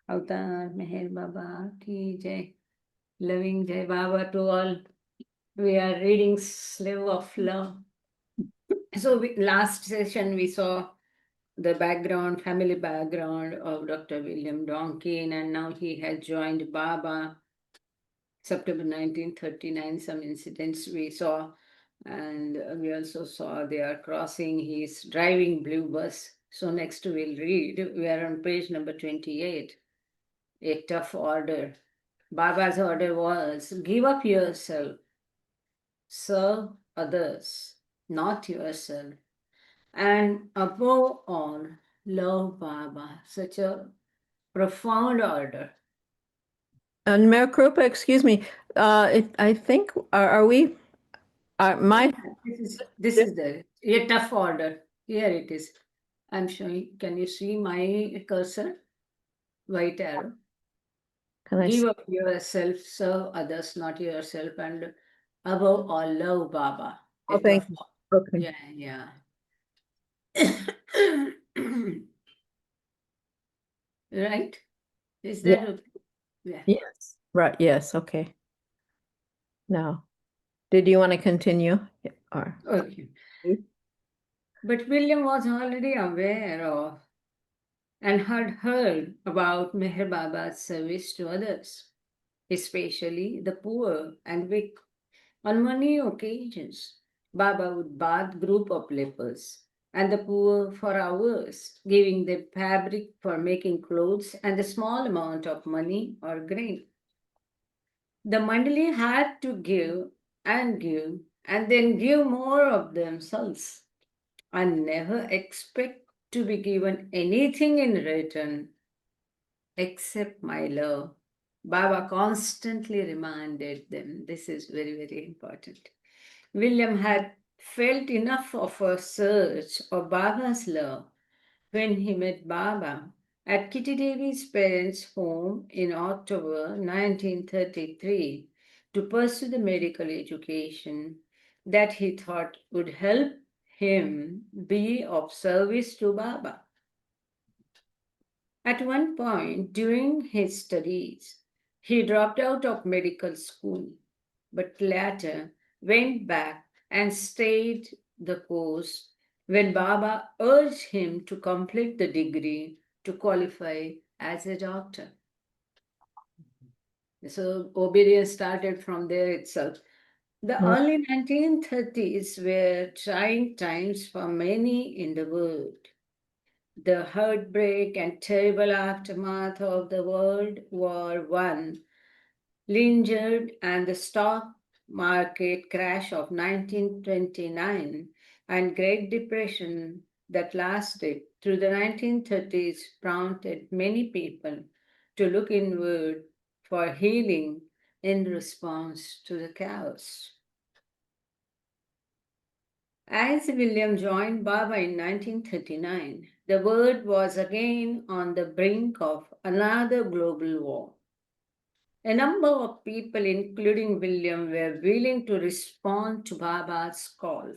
Avatar Meher Baba ki Jai. Loving Jai Baba to all. We are reading Slave of Love. So last session we saw the background, family background of Dr. William Donkin, and now he has joined Baba. September 1939, some incidents we saw, and we also saw they are crossing. He's driving blue bus. So next we'll read. We are on page number 28. A tough order. Baba's order was give up yourself, serve others, not yourself, and above all, love Baba. Such a profound order. And Meherkrupa, excuse me, I think, are we, my, This is a tough order. Here it is. I'm showing. Can you see my cursor? White arrow. can I Give see? up yourself, serve others, not yourself, and above all, love Baba. Oh, thank you. Okay. Yeah. Right? Is Yeah. that okay? Yeah. Yes. Right. Yes. Okay. Now, did you want to continue? Or Okay. But William was already aware of and had heard about Meher Baba's service to others, especially the poor and weak. On many occasions, Baba would bath group of lepers and the poor for hours, giving them fabric for making clothes and a small amount of money or grain. The Mandali had to give and then give more of themselves and never expect to be given anything in return except my love. Baba constantly reminded them this is very, very important. William had felt enough of a search of Baba's love when he met Baba at Kitty Devi's parents' home in October 1933 to pursue the medical education that he thought would help him be of service to Baba. At one point during his studies, he dropped out of medical school, but later went back and stayed the course when Baba urged him to complete the degree to qualify as a doctor. So obedience started from there itself. The early 1930s were trying times for many in the world. The heartbreak and terrible aftermath of the World War I lingered, and the stock market crash of 1929 and Great Depression that lasted through the 1930s prompted many people to look inward for healing in response to the chaos. As William joined Baba in 1939, the world was again on the brink of another global war. A number of people, including William, were willing to respond to Baba's call.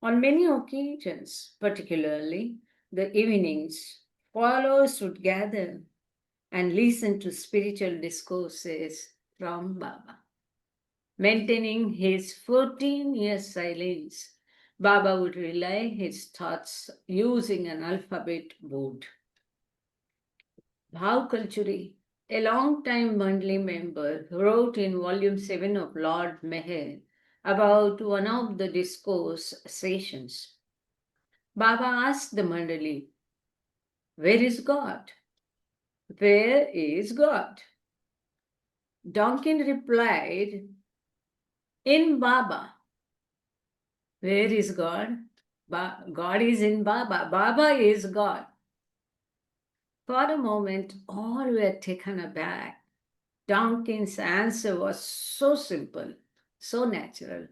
On many occasions, particularly the evenings, followers would gather and listen to spiritual discourses from Baba. Maintaining his 14-year silence, Baba would relay his thoughts using an alphabet board. Bhav Kalchuri, a long-time Mandali member, wrote in volume 7 of Lord Meher about one of the discourse sessions. Baba asked the Mandali, where is God? Where is God? Donkin replied, in Baba. Where is God? God is in Baba. Baba is God. For a moment, all were taken aback. Donkin's answer was so simple, so natural,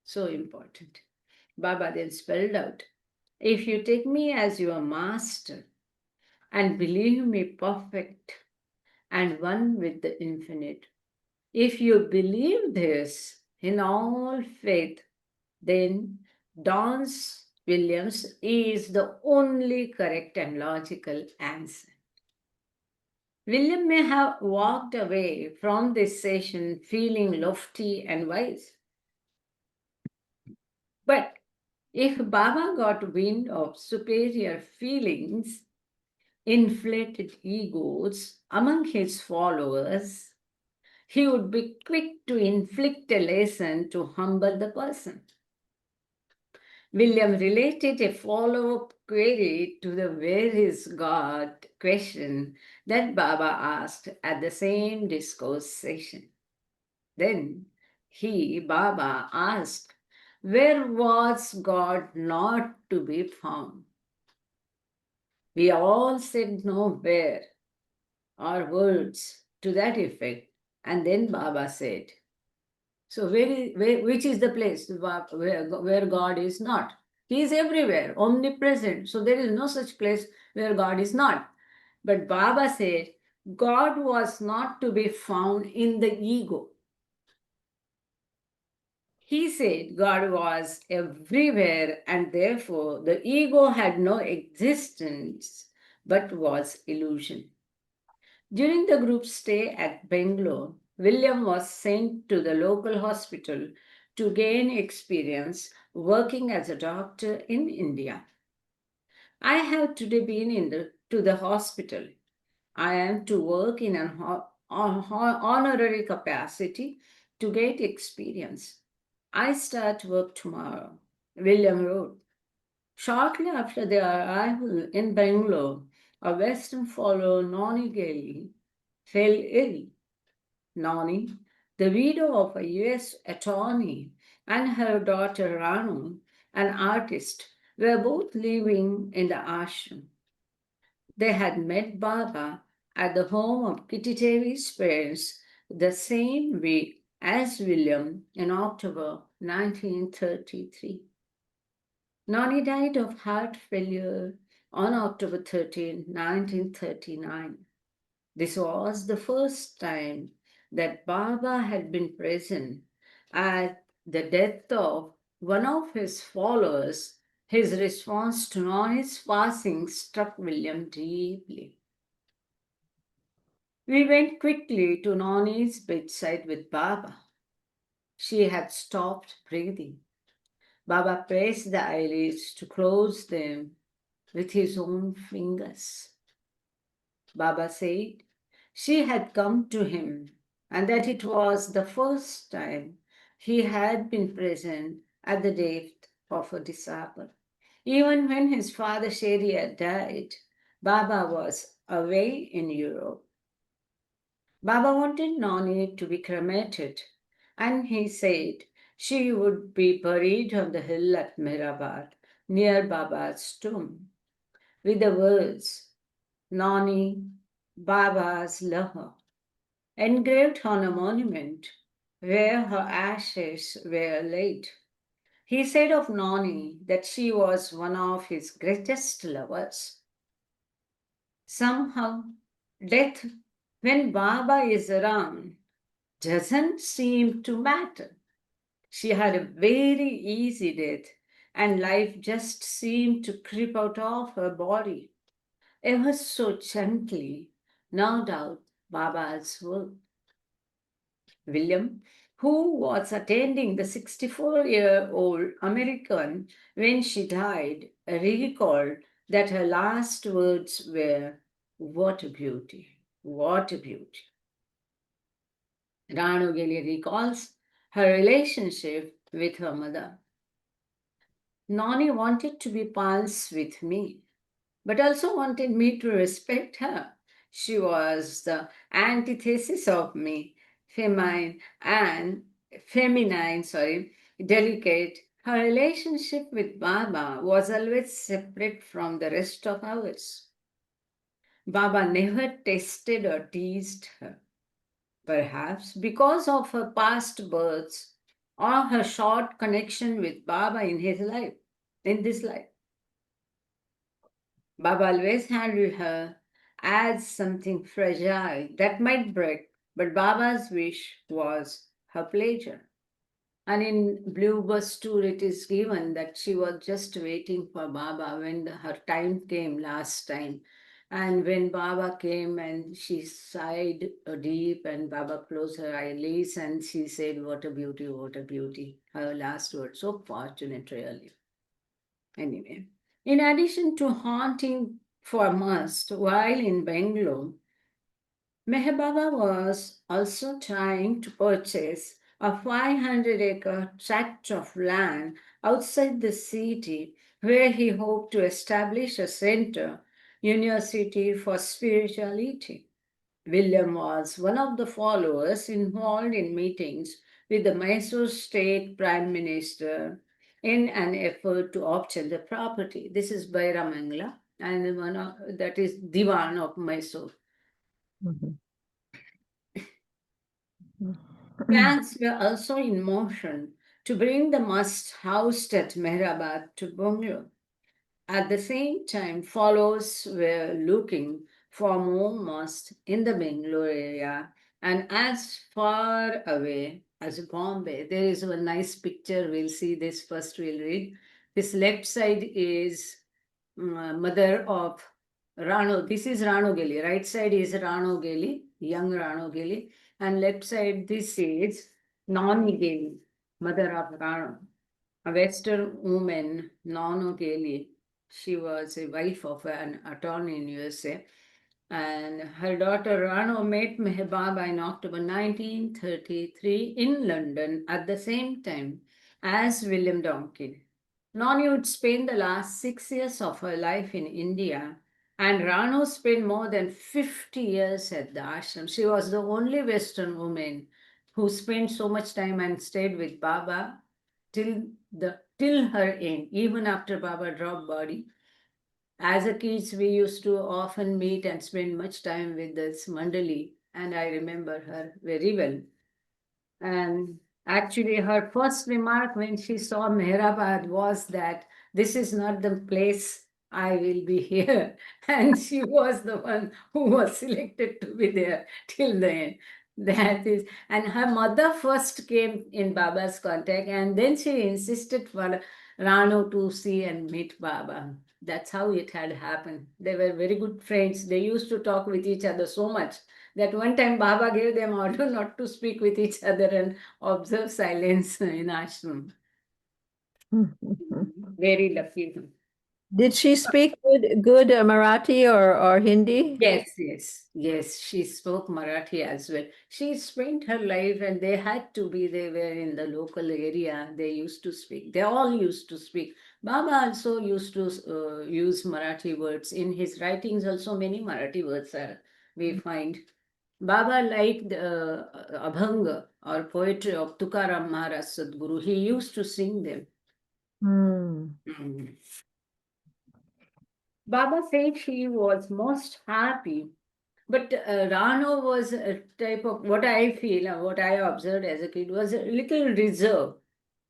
so important. Baba then spelled out, if you take me as your master and believe me perfect and one with the infinite, if you believe this in all faith, then Don's Williams is the only correct and logical answer. William may have walked away from this session feeling lofty and wise. But if Baba got wind of superior feelings, inflated egos among his followers, he would be quick to inflict a lesson to humble the person. William related a follow up query to the "Where is God" question that Baba asked at the same discourse session. Then Baba, asked, "Where was God not to be found?" We all said nowhere, or words to that effect. And then Baba said, "So, which is the place where God is not? He is everywhere, omnipresent. So, there is no such place where God is not." But Baba said, God was not to be found in the ego. He said God was everywhere, and therefore the ego had no existence but was illusion. During the group stay at Bangalore, William was sent to the local hospital to gain experience working as a doctor in India. I have today been to the hospital. I am to work in an honorary capacity to get experience. I start work tomorrow, William wrote. Shortly after their arrival in Bangalore, a Western follower, Noni Gailey, fell ill. Noni, the widow of a US attorney, and her daughter Ranu, an artist, were both living in the ashram. They had met Baba at the home of Kitty Devi's parents the same week as William in October 1933. Nani died of heart failure on October 13, 1939. This was the first time that Baba had been present at the death of one of his followers. His response to Nani's passing struck William deeply. We went quickly to Nani's bedside with Baba. She had stopped breathing. Baba pressed the eyelids to close them with his own fingers. Baba said she had come to him and that it was the first time he had been present at the death of a disciple. Even when his father Sharia died, Baba was away in Europe. Baba wanted Nani to be cremated, and he said she would be buried on the hill at Meherabad, near Baba's tomb, with the words, "Nani, Baba's lover," engraved on a monument where her ashes were laid. He said of Nani that she was one of his greatest lovers. Somehow, death, when Baba is around, doesn't seem to matter. She had a very easy death, and life just seemed to creep out of her body, ever so gently, no doubt Baba's work. William, who was attending the 64-year-old American when she died, recalled that her last words were, "What a beauty, what a beauty." Ranu Geli recalls her relationship with her mother. Nani wanted to be pals with me, but also wanted me to respect her. She was the antithesis of me, feminine, delicate. Her relationship with Baba was always separate from the rest of ours. Baba never tested or teased her. Perhaps because of her past births or her short connection with Baba in this life. Baba always handled her as something fragile that might break, but Baba's wish was her pleasure. And in Blue Bus tour, it is given that she was just waiting for Baba when her time came last time. And when Baba came and she sighed deep, and Baba closed her eyelids and she said, "What a beauty, what a beauty." Her last word. So fortunate, really. Anyway, in addition to haunting for must while in Bangalore, Meher Baba was also trying to purchase a 500-acre tract of land outside the city where he hoped to establish a center, university for spirituality. William was one of the followers involved in meetings with the Mysore state prime minister in an effort to obtain the property. This is Bairamangla, and that is Diwan of Mysore. Mhm. Plans were also in motion to bring the must housed at Mehrabad to Bangalore. At the same time, followers were looking for more mosques in the Bangalore area and as far away as Bombay. There is a nice picture. We'll see this first. We'll read. This left side is mother of Rano. This is Rano Geli. Right side is Rano Geli, young Rano Geli, and left side this is Nani Geli, mother of Rano, a Western woman, Nono Geli. She was a wife of an attorney in USA, and her daughter Rano met Mehbaba in October 1933 in London at the same time as William Donkin. Noni would spend the last 6 years of her life in India, and Rano spent more than 50 years at the ashram. She was the only Western woman who spent so much time and stayed with Baba till her end, even after Baba dropped body. As a kids, we used to often meet and spend much time with this Mandali, and I remember her very well. And actually, her first remark when she saw Mehrabad was that this is not the place I will be here. And she was the one who was selected to be there till the end. That is, and her mother first came in Baba's contact, and then she insisted for Rano to see and meet Baba. That's how it had happened. They were very good friends. They used to talk with each other so much that one time Baba gave them order not to speak with each other and observe silence in ashram. Very lucky. Did she speak good Marathi or Hindi? Yes. She spoke Marathi as well. She spent her life, and they were in the local area. They used to speak. They all used to speak. Baba also used to use Marathi words. In his writings, also many Marathi words are we find. Baba liked Abhanga or poetry of Tukaram Maharaj Sadguru. He used to sing them. Hmm. Mm. Baba said he was most happy, but Rano was a type of what I feel, what I observed as a kid was a little reserved.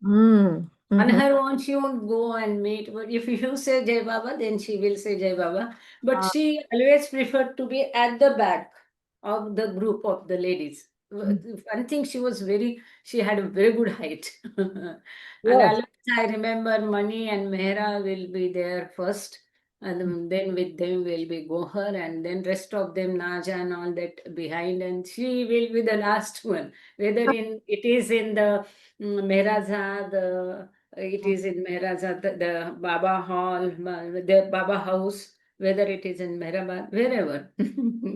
Mm. On Mhm. her own, she won't go and meet. But if you say Jai Baba, then she will say Jai Baba. But Ah, she always preferred to be at the back of the group of the ladies. mm. One thing she had a very good height. And Yes. always I remember Mani and Mehra will be there first. And then with them will be Gohar, and then rest of them Naja and all that behind, and she will be the last one. Whether in it is in the Mehraza, the it is in Mehraza, the Baba Hall, the Baba House, whether it is in Mehrabad, wherever.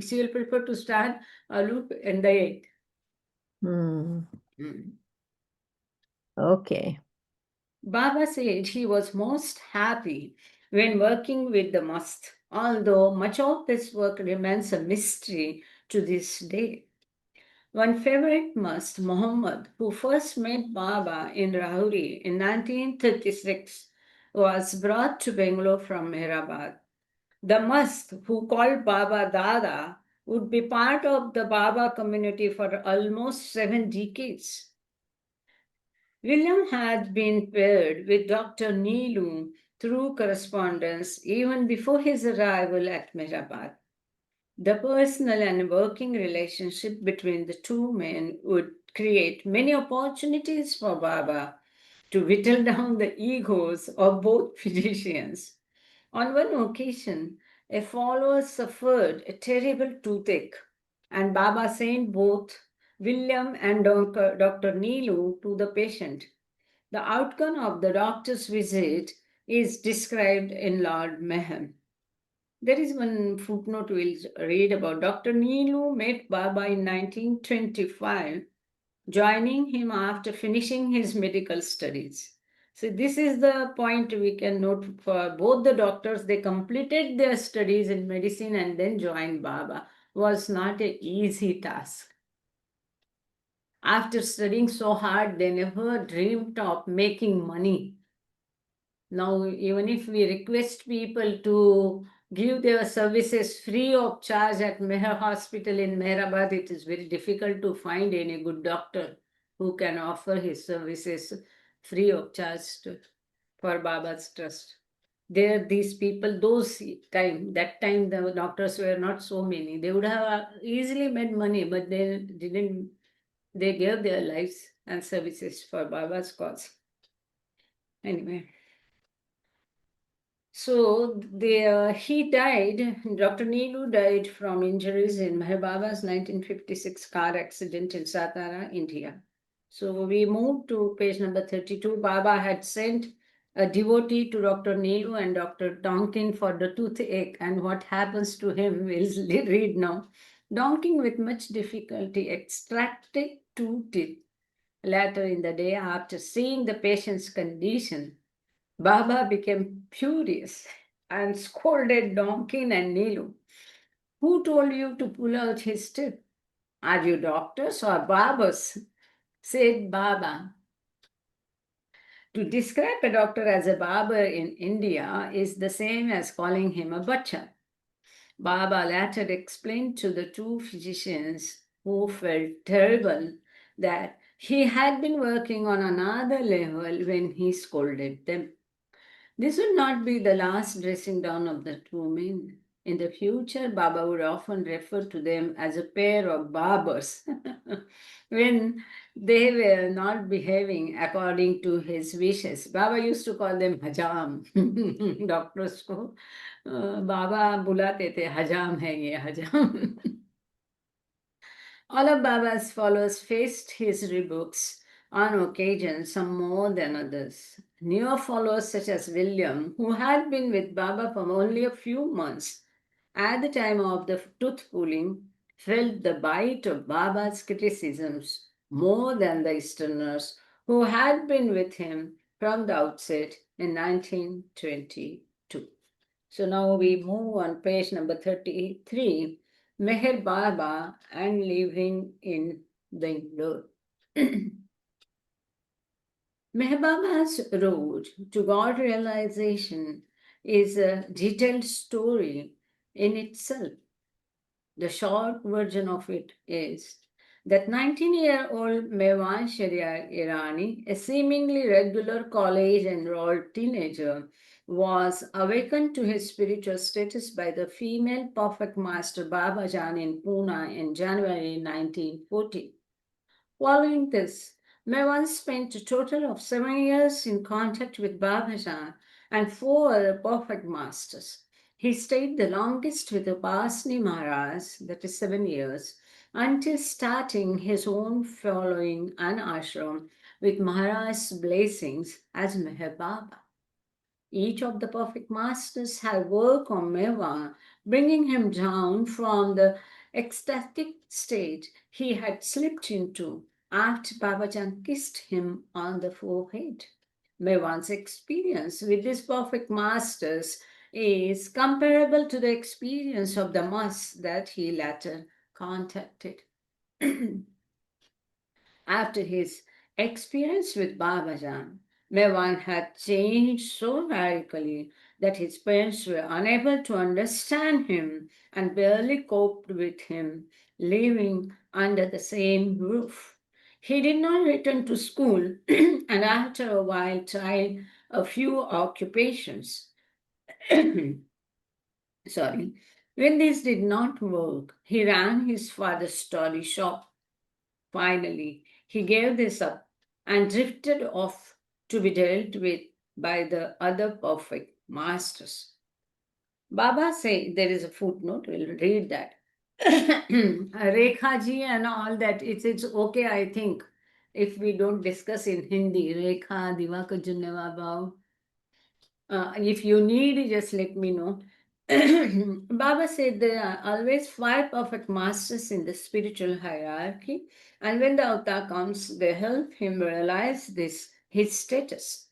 She will prefer to stand aloof in the eight. Hmm. Mm. Okay. Baba said he was most happy when working with the mosque, although much of this work remains a mystery to this day. One favorite must, Muhammad, who first met Baba in Rahuri in 1936, was brought to Bangalore from Mehrabad. The must, who called Baba Dada, would be part of the Baba community for almost 7 decades. William had been paired with Dr. Neelu through correspondence even before his arrival at Mehrabad. The personal and working relationship between the two men would create many opportunities for Baba to whittle down the egos of both physicians. On one occasion, a follower suffered a terrible toothache, and Baba sent both William and Dr. Neelu to the patient. The outcome of the doctor's visit is described in Lord Mehem. There is one footnote we'll read about. Dr. Neelu met Baba in 1925, joining him after finishing his medical studies. So, this is the point we can note for both the doctors. They completed their studies in medicine and then joined Baba. Was not an easy task. After studying so hard, they never dreamed of making money. Now, even if we request people to give their services free of charge at Meher Hospital in Meherabad, it is very difficult to find any good doctor who can offer his services free of charge for Baba's trust. There, these people, that time the doctors were not so many. They would have easily made money, but they didn't. They gave their lives and services for Baba's cause. Anyway. So he died, Dr. Neelu died from injuries in Meher Baba's 1956 car accident in Satara, India. So we moved to page number 32. Baba had sent a devotee to Dr. Neelu and Dr. Donkin for the toothache, and what happens to him we'll read now. Donkin, with much difficulty, extracted two teeth. Later in the day, after seeing the patient's condition, Baba became furious and scolded Donkin and Neelu. Who told you to pull out his teeth? Are you doctors or barbers? Said Baba. To describe a doctor as a barber in India is the same as calling him a butcher. Baba later explained to the two physicians who felt terrible that he had been working on another level when he scolded them. This would not be the last dressing down of the two men. In the future, Baba would often refer to them as a pair of barbers when they were not behaving according to his wishes. Baba used to call them hajam. Doctors को बाबा बुलाते थे हजाम है ये हजाम. All of Baba's followers faced his rebukes on occasion, some more than others. Newer followers, such as William, who had been with Baba for only a few months at the time of the tooth pulling, felt the bite of Baba's criticisms more than the Easterners who had been with him from the outset in 1922. So now we move on page number 33. Meher Baba and living in Bangalore. Meher Baba's road to God realization is a detailed story in itself. The short version of it is that 19-year-old Mewan Sharia Irani, a seemingly regular college enrolled teenager, was awakened to his spiritual status by the female perfect master Baba Jan in Pune in January 1940. Following this, Mewan spent a total of 7 years in contact with Baba Jan and 4 other perfect masters. He stayed the longest with the Upasni Maharaj, that is 7 years, until starting his own following and ashram with Maharaj's blessings as Meher Baba. Each of the perfect masters had worked on Meva, bringing him down from the ecstatic state he had slipped into after Babajan kissed him on the forehead. Mewan's experience with these perfect masters is comparable to the experience of the monks that he later contacted. After his experience with Babajan, Mewan had changed so radically that his parents were unable to understand him and barely coped with him living under the same roof. He did not return to school and after a while tried a few occupations. Sorry. When this did not work, he ran his father's toy shop. Finally, he gave this up and drifted off to be dealt with by the other perfect masters. Baba say there is a footnote, we'll read that. Rekha ji and all that, it's okay, I think, if we don't discuss in Hindi. Rekha, Divaka Junneva, if you need, just let me know. Baba said there are always five perfect masters in the spiritual hierarchy, and when the avatar comes, they help him realize this his status.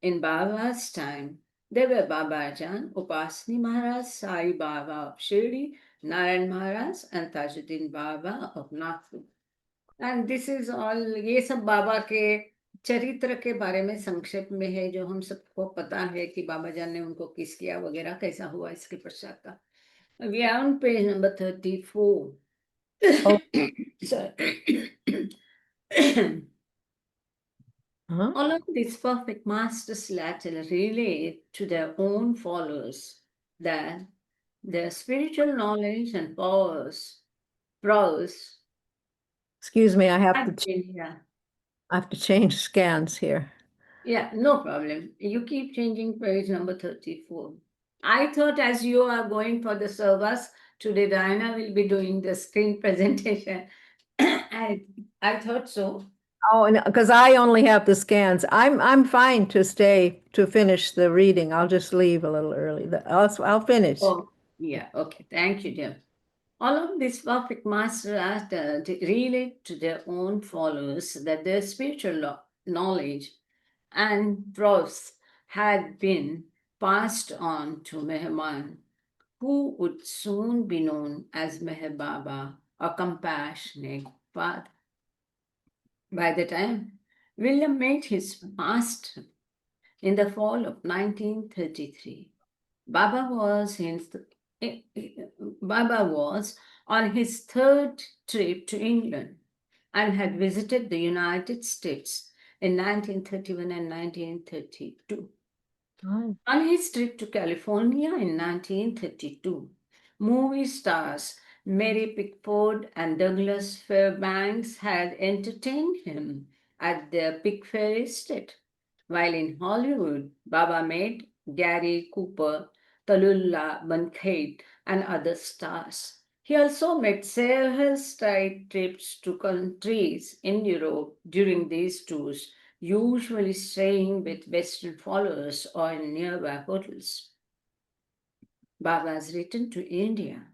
In Baba's time, there were Babajan, Upasni Maharaj, Sai Baba of Shirdi, Narayan Maharaj, and Tajuddin Baba of Nagpur. And this is all, ये सब बाबा के चरित्र के बारे में संक्षेप में है, जो हम सबको पता है कि बाबा जान ने उनको किस किया वगैरह, कैसा हुआ इसके पश्चात का. We are on page number 34. Oh, Sorry. huh? All of these perfect masters later relate to their own followers that their spiritual knowledge and prowess Excuse me, had been, yeah. I have to change scans here. Yeah, no problem. You keep changing page number 34. I thought as you are going for the service, today Diana will be doing the screen presentation. I, I thought so. Oh, and because I only have the scans, I'm fine to stay to finish the reading. I'll just leave a little early. I'll finish. Oh, yeah, okay. Thank you, dear. All of these perfect masters relate to their own followers that their spiritual knowledge and prose had been passed on to Mehman, who would soon be known as Meher Baba, a compassionate father. By the time William made his master in the fall of 1933, Baba was, Baba was on his third trip to England and had visited the United States in 1931 and 1932. Oh, On his trip to California in 1932, movie stars Mary Pickford and Douglas Fairbanks had entertained him at their Pickfair estate, while in Hollywood, Baba met Gary Cooper, Tallulah Bankhead, and other stars. He also made several side trips to countries in Europe during these tours, usually staying with Western followers or in nearby hotels. Baba's return to India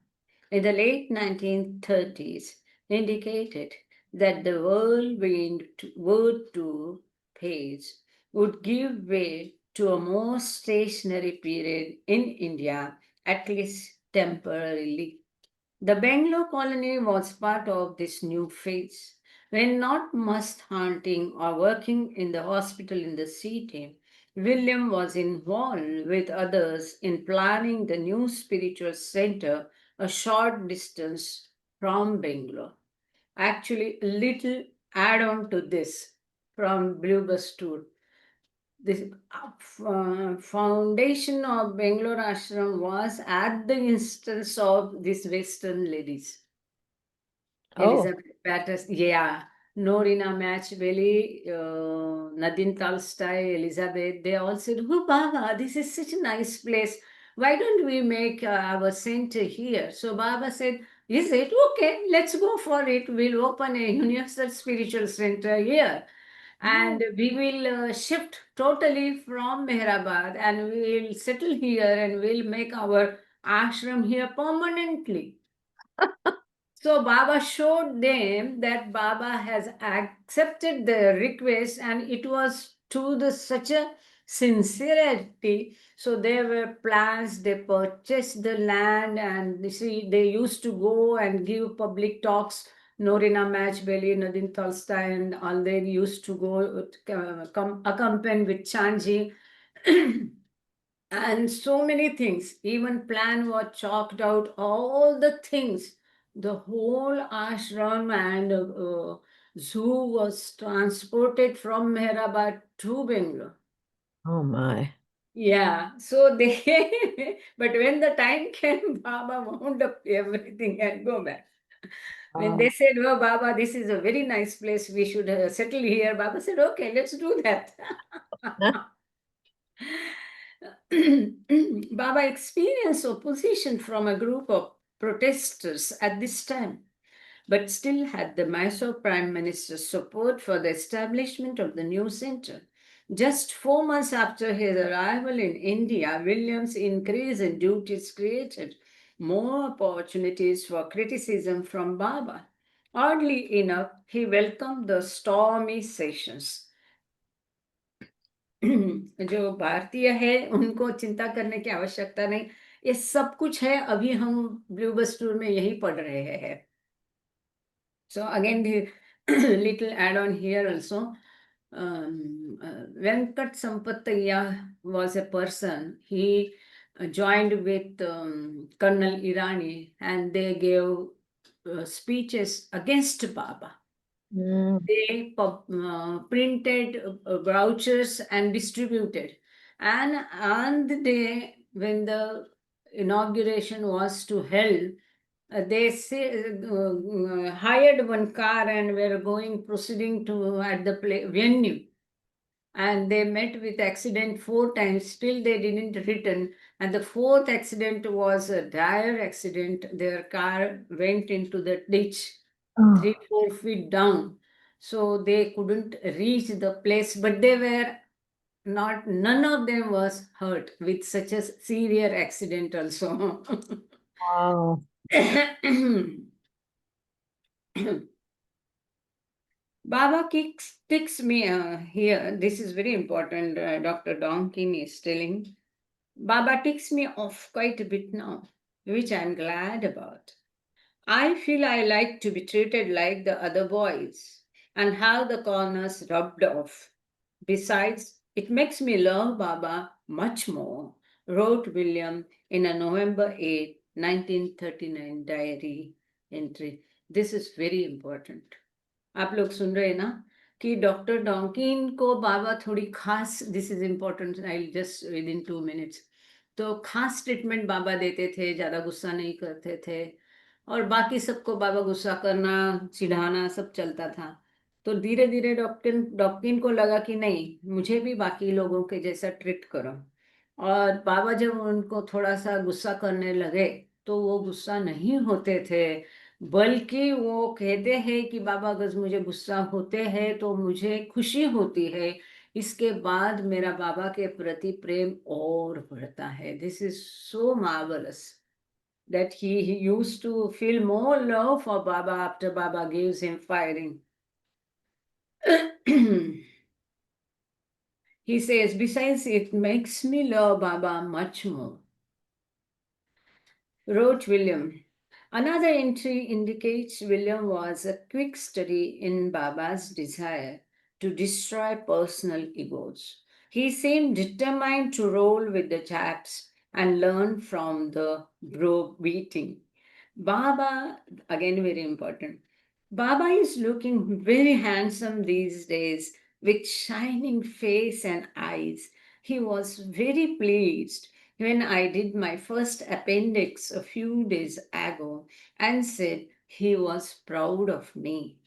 in the late 1930s indicated that the World Tour phase would give way to a more stationary period in India, at least temporarily. The Bangalore colony was part of this new phase. When not must hunting or working in the hospital in the city, William was involved with others in planning the new spiritual center a short distance from Bangalore. Actually, a little add on to this from Bluebus Tour. The foundation of Bangalore Ashram was at the instance of these Western ladies. oh, Elizabeth Patterson, yeah, Norina Matchbelly, Nadine Tolstoy, Elizabeth, they all said, "Oh, Baba, this is such a nice place. Why don't we make our center here?" So Baba said, "Is it okay? Let's go for it. We'll open a universal spiritual center here. oh, And we will shift totally from Mehrabad and we will settle here and we'll make our ashram here permanently." So Baba showed them that Baba has accepted the request and it was to the such a sincerity. So there were plans, they purchased the land and you see they used to go and give public talks. Norina Matchbelly, Nadine Tolstoy and all they used to go come accompanied with Chanji. And so many things, even plan was chalked out, all the things, the whole ashram and zoo was transported from Meherabad to Bangalore. oh my. Yeah, so they but when the time came, Baba wound up everything and go back. When they Oh, said, "Oh, Baba, this is a very nice place, we should settle here," Baba said, "Okay, let's do that." Baba experienced opposition from a group of protesters at this time, but still had the Mysore Prime Minister's support for the establishment of the new center. Just 4 months after his arrival in India, William's increase in duties created more opportunities for criticism from Baba. Oddly enough, he welcomed the stormy sessions. जो भारतीय है उनको चिंता करने की आवश्यकता नहीं, ये सब कुछ है, अभी हम ब्लू बस टूर में यही पढ़ रहे हैं. So again, the little add-on here also. Venkat Sampataya was a person. He joined with Colonel Irani, and they gave speeches against Baba. They printed vouchers and distributed. And on the day when the inauguration was to held, they hired one car and were proceeding to at the venue, and they met with accident 4 times. Still they didn't return, and the fourth accident was a dire accident. Their car went into the ditch 3-4 feet down, so they couldn't reach the place, but they were not, none of them was hurt with such a severe accident also. Wow. Baba kicks me here. This is very important. Dr. Donkin is telling. Baba ticks me off quite a bit now, which I'm glad about. I feel I like to be treated like the other boys and have the corners rubbed off. Besides, it makes me love Baba much more, wrote William in a November 8, 1939 diary entry. This is very important. आप लोग सुन रहे हैं ना कि doctor डॉन्किन को बाबा थोड़ी खास, this is important, I just with in 2 minutes, तो खास ट्रीटमेंट बाबा देते थे, ज़्यादा गुस्सा नहीं करते थे, और बाकी सबको बाबा गुस्सा करना, चिढ़ाना सब चलता था. तो धीरे धीरे डॉक्टिन को लगा कि नहीं, मुझे भी बाकी लोगों के जैसा ट्रीट करो. और बाबा जब उनको थोड़ा सा गुस्सा करने लगे तो वो गुस्सा नहीं होते थे, बल्कि वो कहते हैं कि बाबा अगर मुझे गुस्सा होते हैं तो मुझे खुशी होती है, इसके बाद मेरा बाबा के प्रति प्रेम और बढ़ता है. This is so marvellous that he used to feel more love for Baba after Baba gives him firing. He says, besides, it makes me love Baba much more, wrote William. Another entry indicates William was a quick study in Baba's desire to destroy personal egos. He seemed determined to roll with the chaps and learn from the bro beating. Baba, again very important. Baba is looking very handsome these days with shining face and eyes. He was very pleased when I did my first appendix a few days ago and said he was proud of me.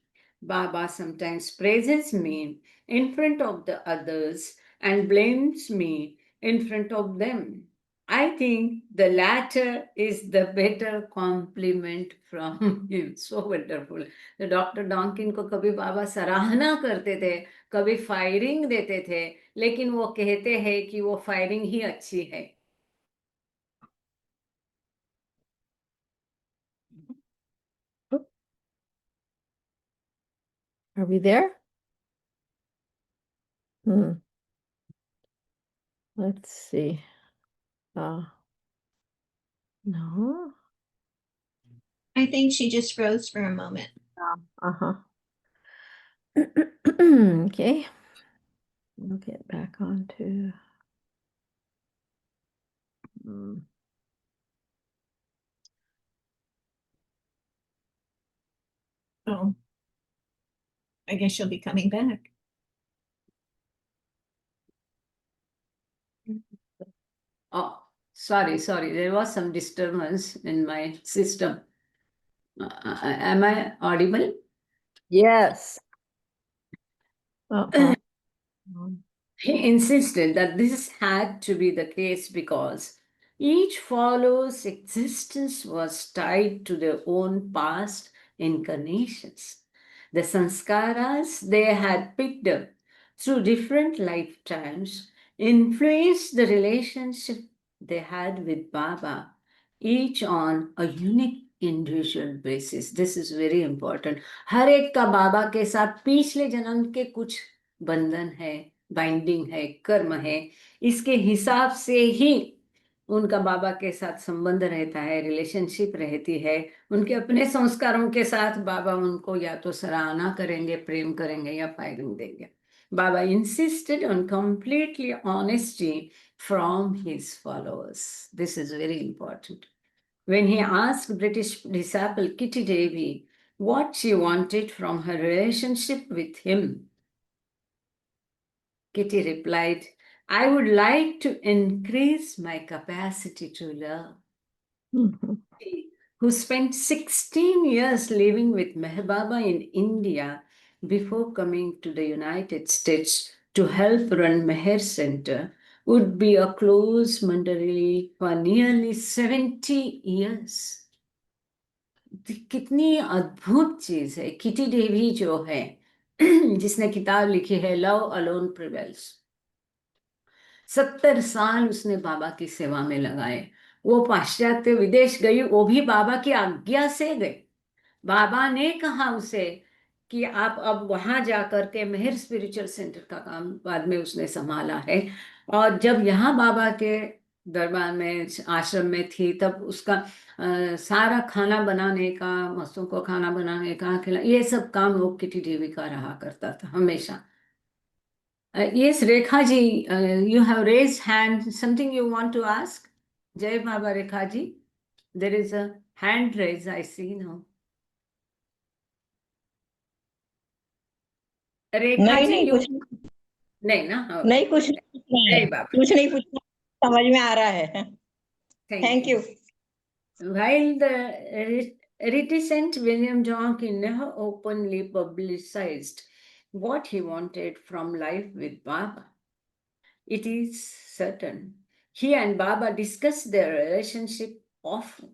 Baba sometimes praises me in front of the others and blames me in front of them. I think the latter is the better compliment from him. So wonderful. The Dr. Donkin को कभी बाबा सराहना करते थे, कभी firing देते थे, लेकिन वो कहते हैं कि वो फायरिंग ही अच्छी है. Are we there? Let's see. No. I think she just froze for a moment. Uh-huh. Okay. We'll get back on to. Oh, I guess she'll be coming back. Oh, sorry. There was some disturbance in my system. Am I audible? Yes. He insisted that this had to be the case because each follower's existence was tied to their own past incarnations. The sanskaras they had picked up through different lifetimes influenced the relationship they had with Baba, each on a unique individual basis. This is very important. हर एक का बाबा के साथ पिछले जन्म के कुछ बंधन है, बाइंडिंग है, कर्म है, इसके हिसाब से ही उनका बाबा के साथ संबंध रहता है, रिलेशनशिप रहती है। उनके अपने संस्कारों के साथ बाबा उनको या तो सराहना करेंगे, प्रेम करेंगे या फायरिंग देंगे। बाबा insisted on completely honesty from his followers. This is very important. When he asked British disciple Kitty Davy what she wanted from her relationship with him, Kitty replied, I would like to increase my capacity to love. Mhm. She, who spent 16 years living with Meher Baba in India before coming to the United States to help run Meher Center, would be a close Mandari for nearly 70 years. कितनी अद्भुत चीज है। Kitty देवी जो है जिसने किताब लिखी है लव अलोन प्रिवेल्स, 70 साल उसने बाबा की सेवा में लगाए। वो पाश्चात्य विदेश गई, वो भी बाबा की आज्ञा से गई। बाबा ने कहा उसे कि आप अब वहां जाकर के मेहर स्पिरिचुअल सेंटर का काम बाद में उसने संभाला है। और जब यहाँ बाबा के दरबार में आश्रम में थी तब उसका सारा खाना बनाने का, मस्तों को खाना बनाने का, खिला, ये सब काम वो किटी देवी का रहा करता था हमेशा। Yes, Rekha ji, you have raised hand. Something you want to ask? Jai Baba Rekha ji. There is a hand raise, I see now. रेखा नहीं जी नहीं यू कुछ नहीं ना, okay. नहीं कुछ नहीं पूछना है, जय बाबा, कुछ नहीं पूछना, समझ में आ रहा है। thank thank you. You. While the reticent William Donkin never openly publicized what he wanted from life with Baba, it is certain he and Baba discussed their relationship often.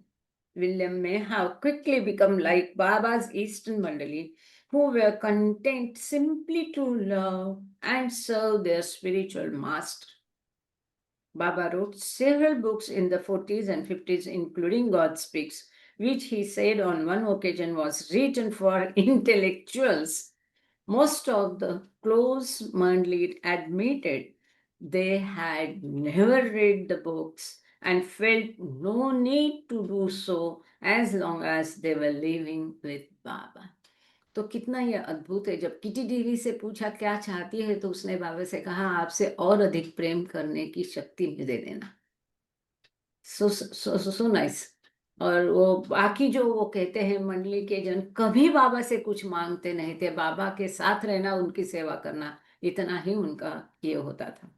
William may have quickly become like Baba's Eastern Mandali, who were content simply to love and serve their spiritual master. Baba wrote several books in the 40s and 50s, including God Speaks, which he said on one occasion was written for intellectuals. Most of the close Mandlit admitted they had never read the books and felt no need to do so as long as they were living with Baba. तो कितना ये अद्भुत है। जब kitty देवी से पूछा क्या चाहती है तो उसने बाबा से कहा आपसे और अधिक प्रेम करने की शक्ति मुझे दे देना। So nice. और वो बाकी जो वो कहते हैं मंडली के जन कभी बाबा से कुछ मांगते नहीं थे, बाबा के साथ रहना, उनकी सेवा करना, इतना ही उनका ये होता था।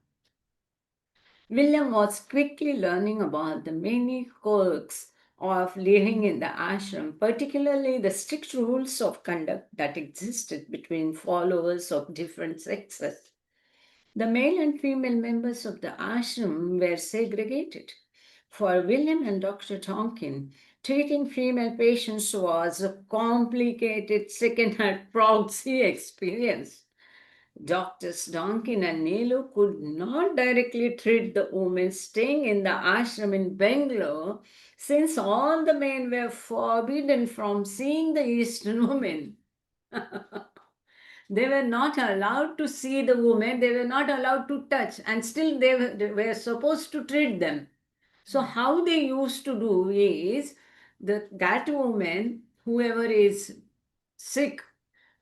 William was quickly learning about the many quirks of living in the ashram, particularly the strict rules of conduct that existed between followers of different sexes. The male and female members of the ashram were segregated. For William and Dr. Donkin, treating female patients was a complicated second-hand proxy experience. Doctors Donkin and Nelu could not directly treat the women staying in the ashram in Bangalore since all the men were forbidden from seeing the Eastern women. They were not allowed to see the women, they were not allowed to touch, and still they were supposed to treat them. So, how they used to do is that woman, whoever is sick,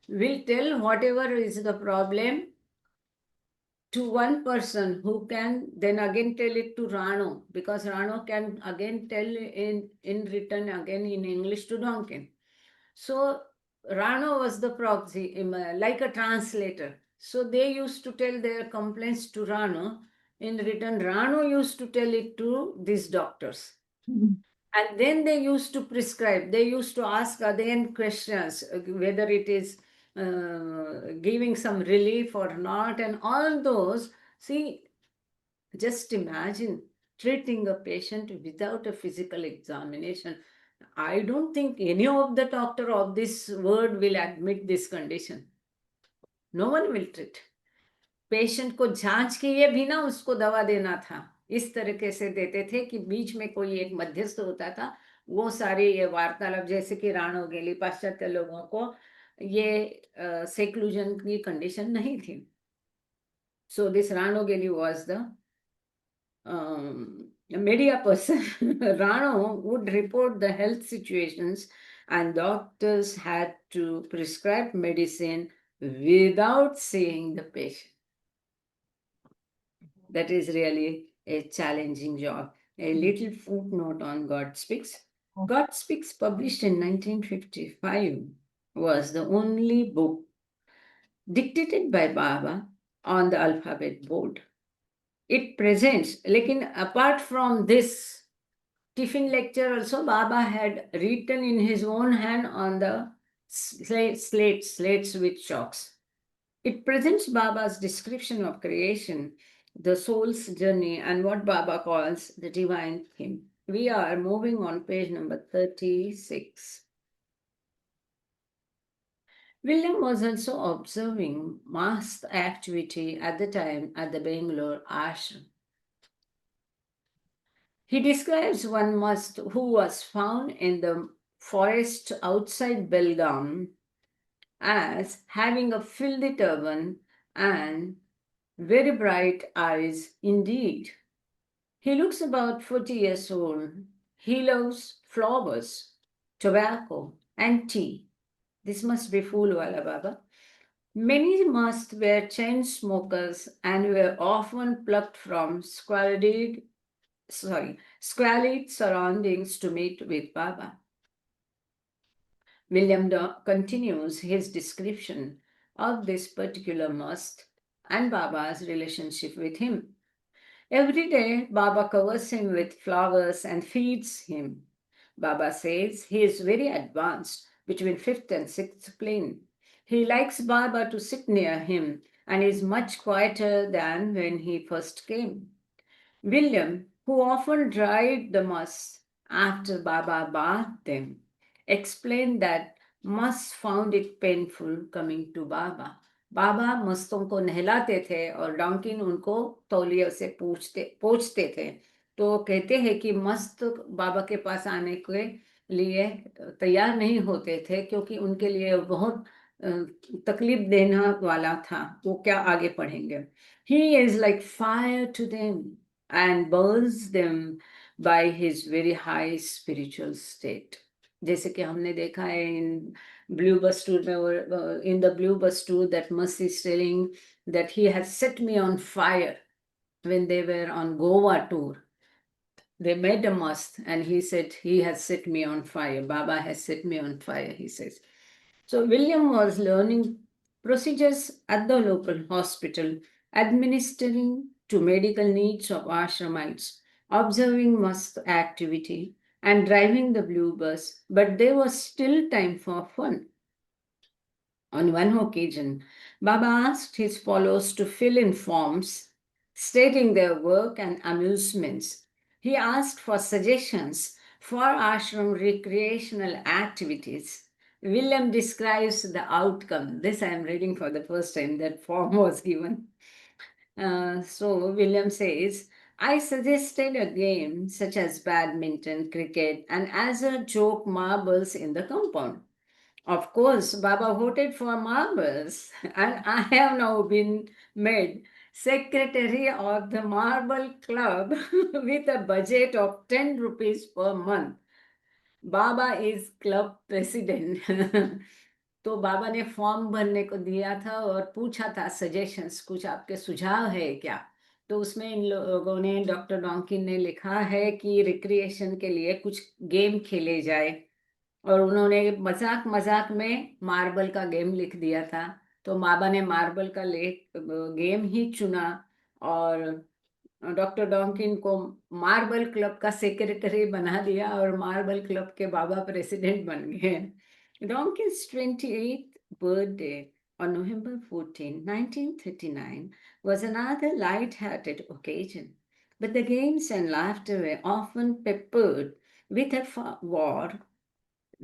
will tell whatever is the problem to one person who can then again tell it to Rano, because Rano can again tell in return again in English to Donkin. So Rano was the proxy, like a translator. So they used to tell their complaints to Rano. In return, Rano used to tell it to these doctors. And then they used to prescribe. They used to ask again questions, whether it is giving some relief or not, and all those. See, just imagine treating a patient without a physical examination. I don't think any of the doctor of this world will admit this condition. No one will treat. Patient को जांच किए बिना उसको दवा देना था, इस तरीके से देते थे कि बीच में कोई एक मध्यस्थ होता था, वो सारे ये वार्तालाप, जैसे कि राणो गेली पाश्चात्य लोगों को ये सेक्लूजन की कंडीशन नहीं थी. So this Rano Geli was the media person. Rano would report the health situations, and doctors had to prescribe medicine without seeing the patient. That is really a challenging job. A little footnote on God Speaks. God Speaks, published in 1955, was the only book dictated by Baba on the alphabet board. It presents, लेकिन apart from this tiffin lecture also, Baba had written in his own hand on the slates with chalks. It presents Baba's description of creation, the soul's journey, and what Baba calls the divine theme. We are moving on page number 36. William was also observing mass activity at the time at the Bangalore ashram. He describes one must who was found in the forest outside Belgaum as having a filthy turban and very bright eyes indeed. He looks about 40 years old. He loves flowers, tobacco, and tea. This must be Foolwala Baba. Many must were chain smokers and were often plucked from squalid surroundings to meet with Baba. William continues his description of this particular must and Baba's relationship with him. Every day, Baba covers him with flowers and feeds him. Baba says he is very advanced, between 5th and 6th plane. He likes Baba to sit near him and is much quieter than when he first came. William, who often dried the musk after Baba bathed them, explained that musk found it painful coming to Baba. बाबा मस्तों को नहलाते थे और डॉन्किन उनको तौलिया से पोंछते थे. तो कहते हैं कि मस्त बाबा के पास आने के लिए तैयार नहीं होते थे क्योंकि उनके लिए बहुत तकलीफ देने वाला था. वो क्या आगे पढ़ेंगे. He is like fire to them and burns them by his very high spiritual state. जैसे कि हमने देखा है in Blue Bus Tour में, in the Blue Bus Tour, that Mercy is telling that he has set me on fire when they were on Goa tour. They made a must and he said he has set me on fire. Baba has set me on fire, he says. So William was learning procedures at the local hospital, administering to medical needs of ashramites, observing must activity, and driving the blue bus, but there was still time for fun. On one occasion, Baba asked his followers to fill in forms stating their work and amusements. He asked for suggestions for ashram recreational activities. William describes the outcome. This I am reading for the first time, that form was given. So William says, I suggested a game such as badminton, cricket, and as a joke, marbles in the compound. Of course, Baba voted for marbles, and I have now been made secretary of the Marble Club with a budget of 10 rupees per month. Baba is club president. तो बाबा ने form भरने को दिया था और पूछा था suggestions, कुछ आपके सुझाव है क्या. तो उसमें इन लोगों ने, डॉक्टर डॉन्किन ने लिखा है कि रिक्रिएशन के लिए कुछ गेम खेले जाए, और उन्होंने मजाक मजाक में मार्बल का गेम लिख दिया था. तो बाबा ने मार्बल का गेम ही चुना और डॉक्टर डॉन्किन को मार्बल क्लब का सेक्रेटरी बना दिया और मार्बल क्लब के बाबा प्रेसिडेंट बन गए. डॉन्किन्स 28th birthday on November 14, 1939, was another light-hearted occasion, but the games and laughter were often peppered with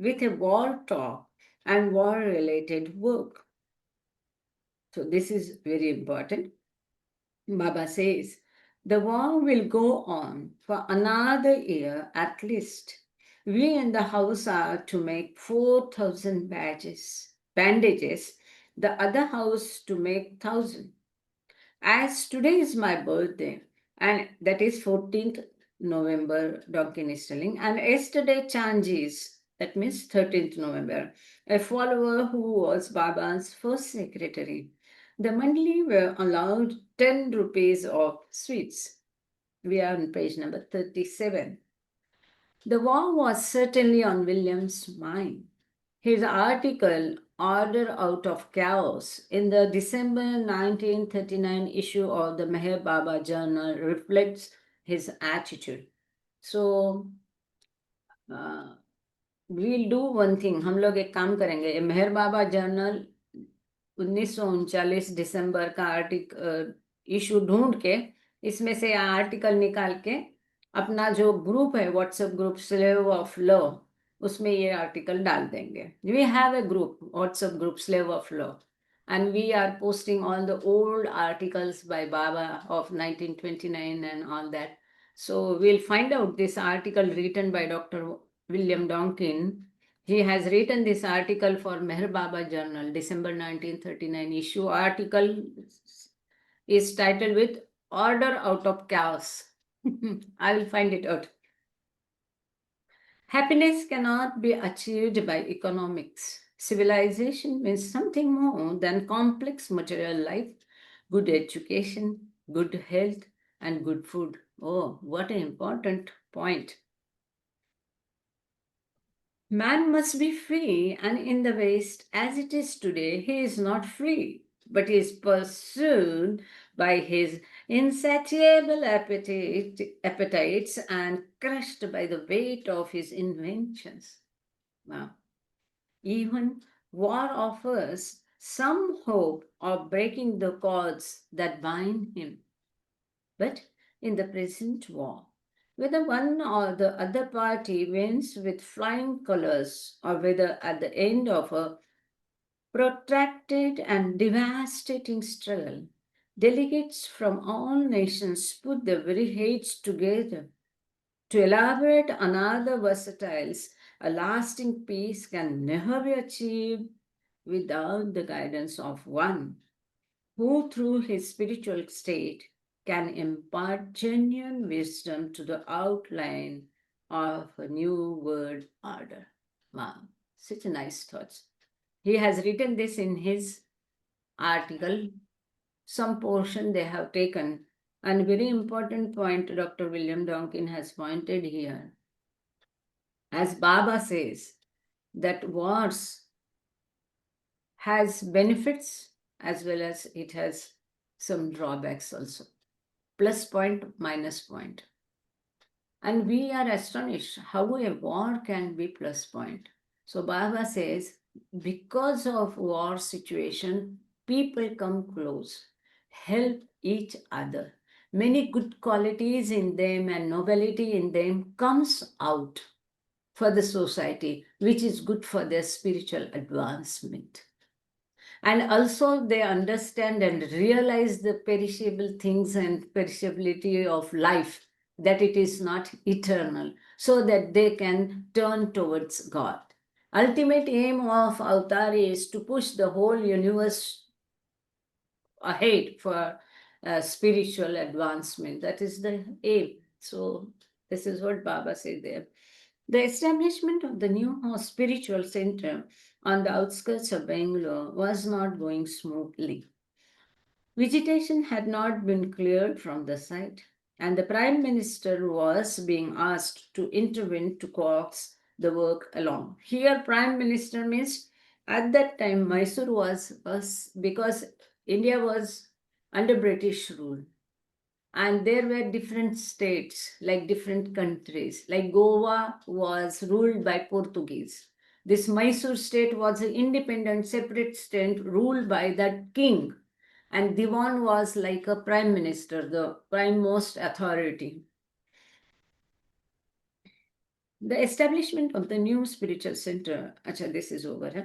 with a war talk and war-related work. So this is very important. Baba says, the war will go on for another year at least. We in the house are to make 4,000 bandages, the other house to make 1,000. As today is my birthday, and that is 14th November, Donkin is telling, and yesterday Chanji's, that means 13th November, a follower who was Baba's first secretary. The monthly were allowed 10 rupees of sweets. We are on page number 37. The war was certainly on William's mind. His article, Order Out of Chaos, in the December 1939 issue of the Meher Baba Journal reflects his attitude. So, we'll do one thing. हम लोग एक काम करेंगे. मेहर बाबा journal 1939 दिसंबर का article issue ढूंढ के इसमें से आर्टिकल निकाल के अपना जो ग्रुप है WhatsApp group slave of law उसमें ये आर्टिकल डाल देंगे. We have a group WhatsApp group slave of law and we are posting all the old articles by Baba of 1929 and all that. So we'll find out this article written by Dr. William Donkin. He has written this article for Meher Baba Journal, December 1939 issue. Article is titled with Order Out of Chaos. I will find it out. Happiness cannot be achieved by economics. Civilization means something more than complex material life, good education, good health, and good food. Oh, what an important point. Man must be free, and in the West, as it is today, he is not free, but is pursued by his insatiable appetites and crushed by the weight of his inventions. Wow. Even war offers some hope of breaking the cords that bind him. But in the present war, whether one or the other party wins with flying colors, or whether at the end of a protracted and devastating struggle, delegates from all nations put their very heads together to elaborate another versatiles, a lasting peace can never be achieved without the guidance of one who, through his spiritual state, can impart genuine wisdom to the outline of a new world order. Wow, such a nice thoughts. He has written this in his article. Some portion they have taken, and very important point Dr. William Donkin has pointed here. As Baba says, that wars has benefits as well as it has some drawbacks also. Plus point, minus point. And we are astonished how a war can be plus point. So Baba says, because of war situation, people come close, help each other. Many good qualities in them and nobility in them comes out for the society, which is good for their spiritual advancement. And also they understand and realize the perishable things and perishability of life, that it is not eternal, so that they can turn towards God. Ultimate aim of avatar is to push the whole universe ahead for spiritual advancement. That is the aim. So this is what Baba said there. The establishment of the new spiritual center on the outskirts of Bangalore was not going smoothly. Vegetation had not been cleared from the site, and the Prime Minister was being asked to intervene to coax the work along. Here, Prime Minister means at that time Mysore was because India was under British rule. And there were different states, like different countries. Like Goa was ruled by Portuguese. This Mysore state was an independent, separate state ruled by that king. And Diwan was like a prime minister, the prime most authority. The establishment of the new spiritual center, acha, this is over. Huh?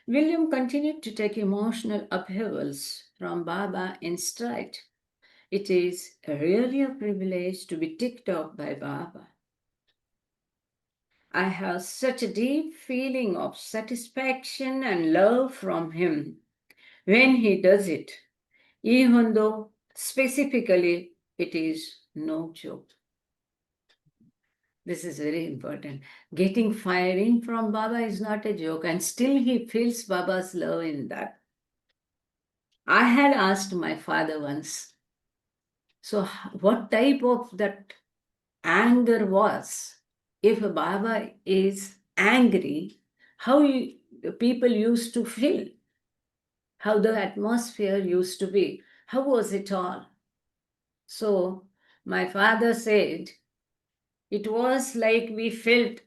William continued to take emotional upheavals from Baba in stride. It is really a privilege to be ticked off by Baba. I have such a deep feeling of satisfaction and love from him when he does it, even though specifically it is no joke. This is very important. Getting firing from Baba is not a joke, and still he feels Baba's love in that. I had asked my father once, so what type of that anger was? If Baba is angry, how people used to feel, how the atmosphere used to be, how was it all? So my father said, it was like we felt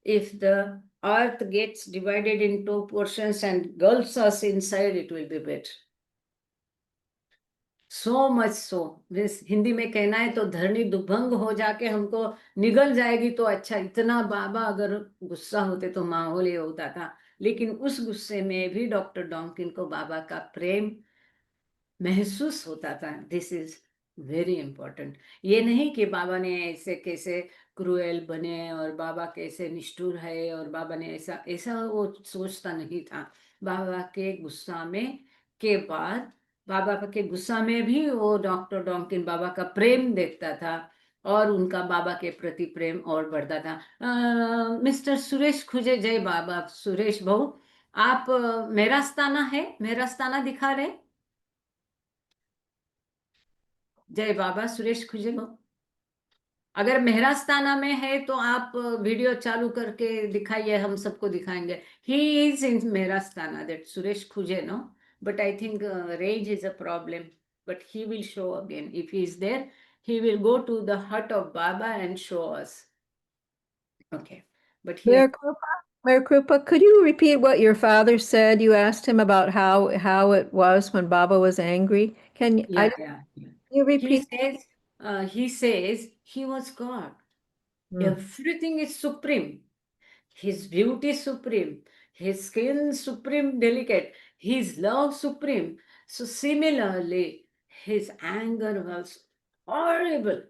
if the earth gets divided into portions and engulfs us inside, it will be better. So much so, this Hindi में कहना है तो धरनी दुभंग हो जाके हमको निगल जाएगी तो अच्छा, इतना बाबा अगर गुस्सा होते तो माहौल ये होता था। लेकिन उस गुस्से में भी डॉक्टर डॉन्किन को बाबा का प्रेम महसूस होता था। This is very important. ये नहीं कि बाबा ने ऐसे कैसे क्रूएल बने और बाबा कैसे निष्ठुर है और बाबा ने ऐसा ऐसा वो सोचता नहीं था। बाबा के गुस्सा में के बाद बाबा के गुस्सा में भी वो डॉक्टर डॉन्किन बाबा का प्रेम देखता था और उनका बाबा के प्रति प्रेम और बढ़ता था। मिस्टर सुरेश खुजे, जय बाबा। सुरेश भाऊ, आप मेरास्ताना है, मेरास्ताना दिखा रहे? जय बाबा सुरेश खुजे भाऊ, अगर मेहरास्ताना में है तो आप वीडियो चालू करके दिखाइए, हम सबको दिखाएंगे। ही इज इन मेहरास्ताना, दैट सुरेश खुजे, no, but I think range is a problem, but he will show again. If he is there, he will go to the hut of Baba and show us. Okay, but here, Meherkrupa, could you repeat what your father said? You asked him about how it was when Baba was angry. Can you, yeah, yeah. you He repeat? says he was God. Mm. Everything is supreme. His beauty supreme, his skin supreme delicate, his love supreme. So similarly, his anger was horrible.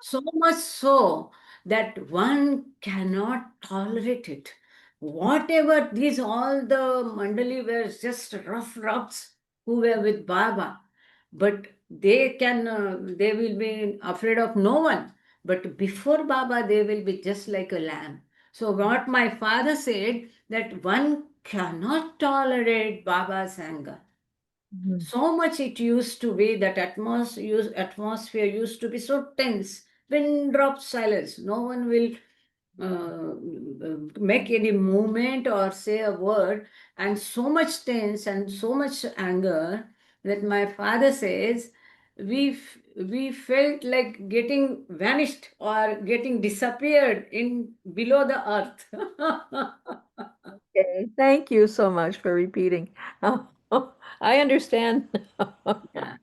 So much so that one cannot tolerate it. Whatever these, all the mandali were just rough roughs who were with Baba, but they will be afraid of no one. But before Baba, they will be just like a lamb. So what my father said, that one cannot tolerate Baba's anger. Mhm. So much it used to be that atmosphere used to be so tense. Pin drop silence. No one will make any movement or say a word, and so much tense and so much anger that my father says we felt like getting vanished or getting disappeared in below the earth. Okay, thank you so much for repeating. I understand. Yeah.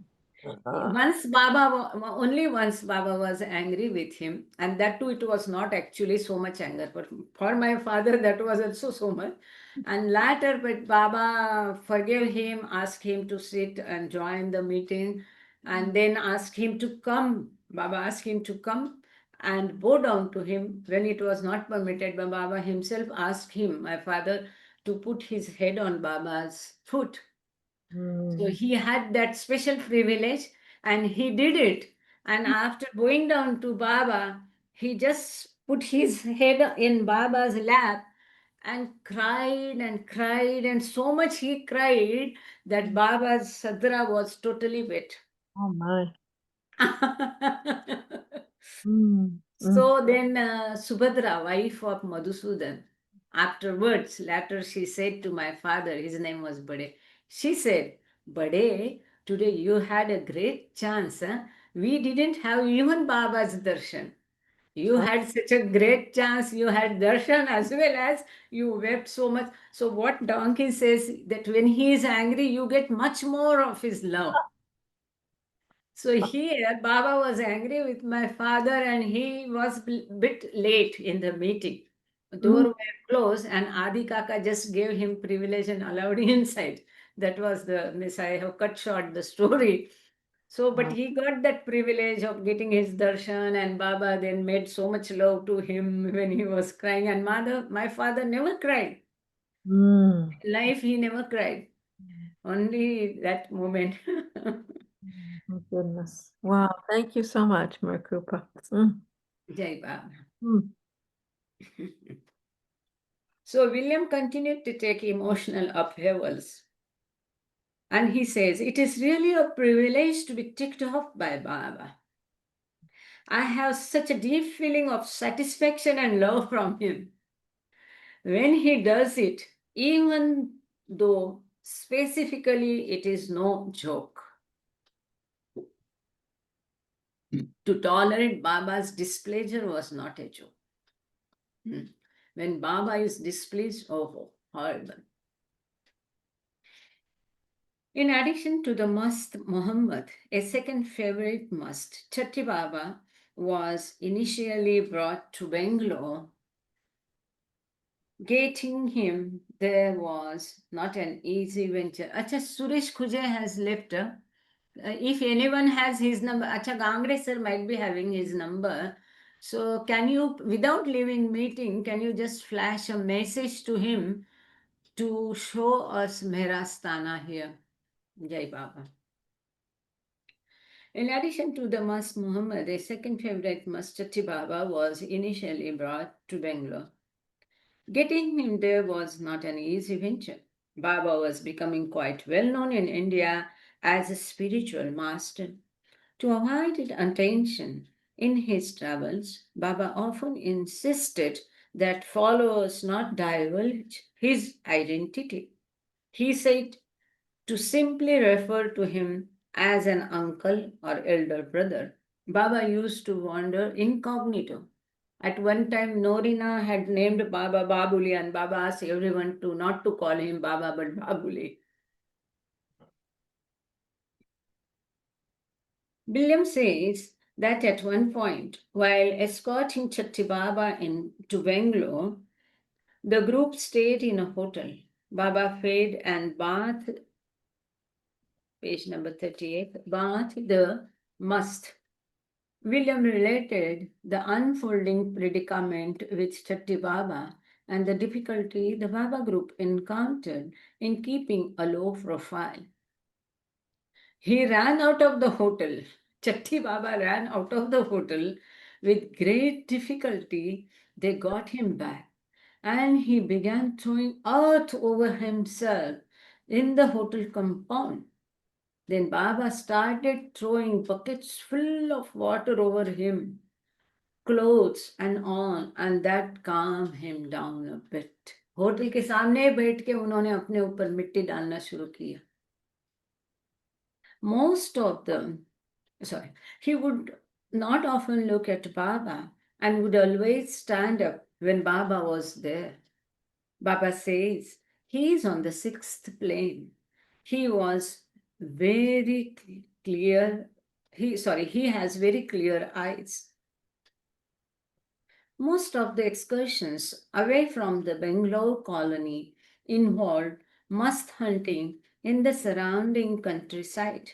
Once only once Baba was angry with him, and that too, it was not actually so much anger, but for my father, that was also so much. And later, but Baba forgave him, asked him to sit and join the meeting, and then asked him to come. Baba asked him to come and bow down to him when it was not permitted. But Baba himself asked him, my father, to put his head on Baba's foot. So Mm. he had that special privilege and he did it. And after going down to Baba, he just put his head in Baba's lap and cried and cried. And so much he cried that Baba's sadra was totally wet. Oh my. Mm. Mm. So then Subhadra, wife of Madhusudan, afterwards, later she said to my father, his name was Bade, she said, Bade, today you had a great chance. Huh? We didn't have even Baba's darshan. You had such a great chance. You had darshan as well as you wept so much. So what Donkey says that when he is angry, you get much more of his love. So here, Baba was angry with my father, and he was bit late in the meeting. Door were closed, and Adi Kaka just gave him privilege and allowed him inside. That was the miss. I have cut short the story. So, but Wow. he got that privilege of getting his darshan, and Baba then made so much love to him when he was crying. And my father never cried. Mm. Life, he never cried. Only that moment. Oh, goodness. Wow. Thank you so much, Meherkrupa. Mm. Jai Baba. Mm. So William continued to take emotional upheavals. And he says, it is really a privilege to be ticked off by Baba. I have such a deep feeling of satisfaction and love from him. When he does it, even though specifically it is no joke. To tolerate Baba's displeasure was not a joke. When Baba is displeased, oh, horrible. In addition to the Mast Muhammad, a second favorite must, Chatti Baba, was initially brought to Bangalore. Getting him there was not an easy venture. Acha, Suresh Khuje has left. If anyone has his number, Acha Gangre sir might be having his number. So can you, without leaving meeting, can you just flash a message to him to show us Meherastana here? Jai Baba. In addition to the Mast Muhammad, a second favorite Mast Chatti Baba was initially brought to Bangalore. Getting him there was not an easy venture. Baba was becoming quite well known in India as a spiritual master. To avoid attention in his travels, Baba often insisted that followers not divulge his identity. He said to simply refer to him as an uncle or elder brother. Baba used to wander incognito. At one time, Norina had named Baba Babuli, and Baba asked everyone to not to call him Baba but Babuli. William says that at one point, while escorting Chatti Baba to Bangalore, the group stayed in a hotel. Baba fed and bathed, page number 38, bathed the must. William related the unfolding predicament with Chatti Baba and the difficulty the Baba group encountered in keeping a low profile. He ran out of the hotel. Chatti Baba ran out of the hotel. With great difficulty, they got him back, and he began throwing earth over himself in the hotel compound. Then Baba started throwing buckets full of water over him, clothes and all, and that calmed him down a bit. Hotel के सामने बैठ के उन्होंने अपने ऊपर मिट्टी डालना शुरू किया. Most of them, sorry, he would not often look at Baba and would always stand up when Baba was there. Baba says he is on the sixth plane. He was very clear. He has very clear eyes. Most of the excursions away from the Bangalore colony involved must hunting in the surrounding countryside.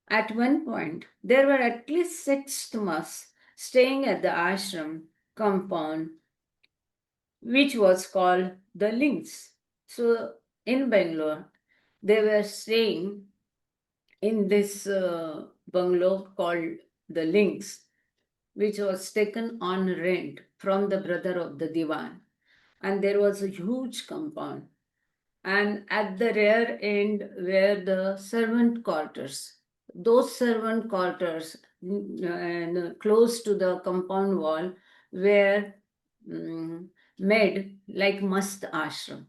At one point, there were at least 6 musts staying at the ashram compound, which was called the Links. So, in Bangalore, they were staying in this bungalow called the Links, which was taken on rent from the brother of the Diwan. And there was a huge compound. And at the rear end were the servant quarters. Those servant quarters and close to the compound wall were made like mast ashram.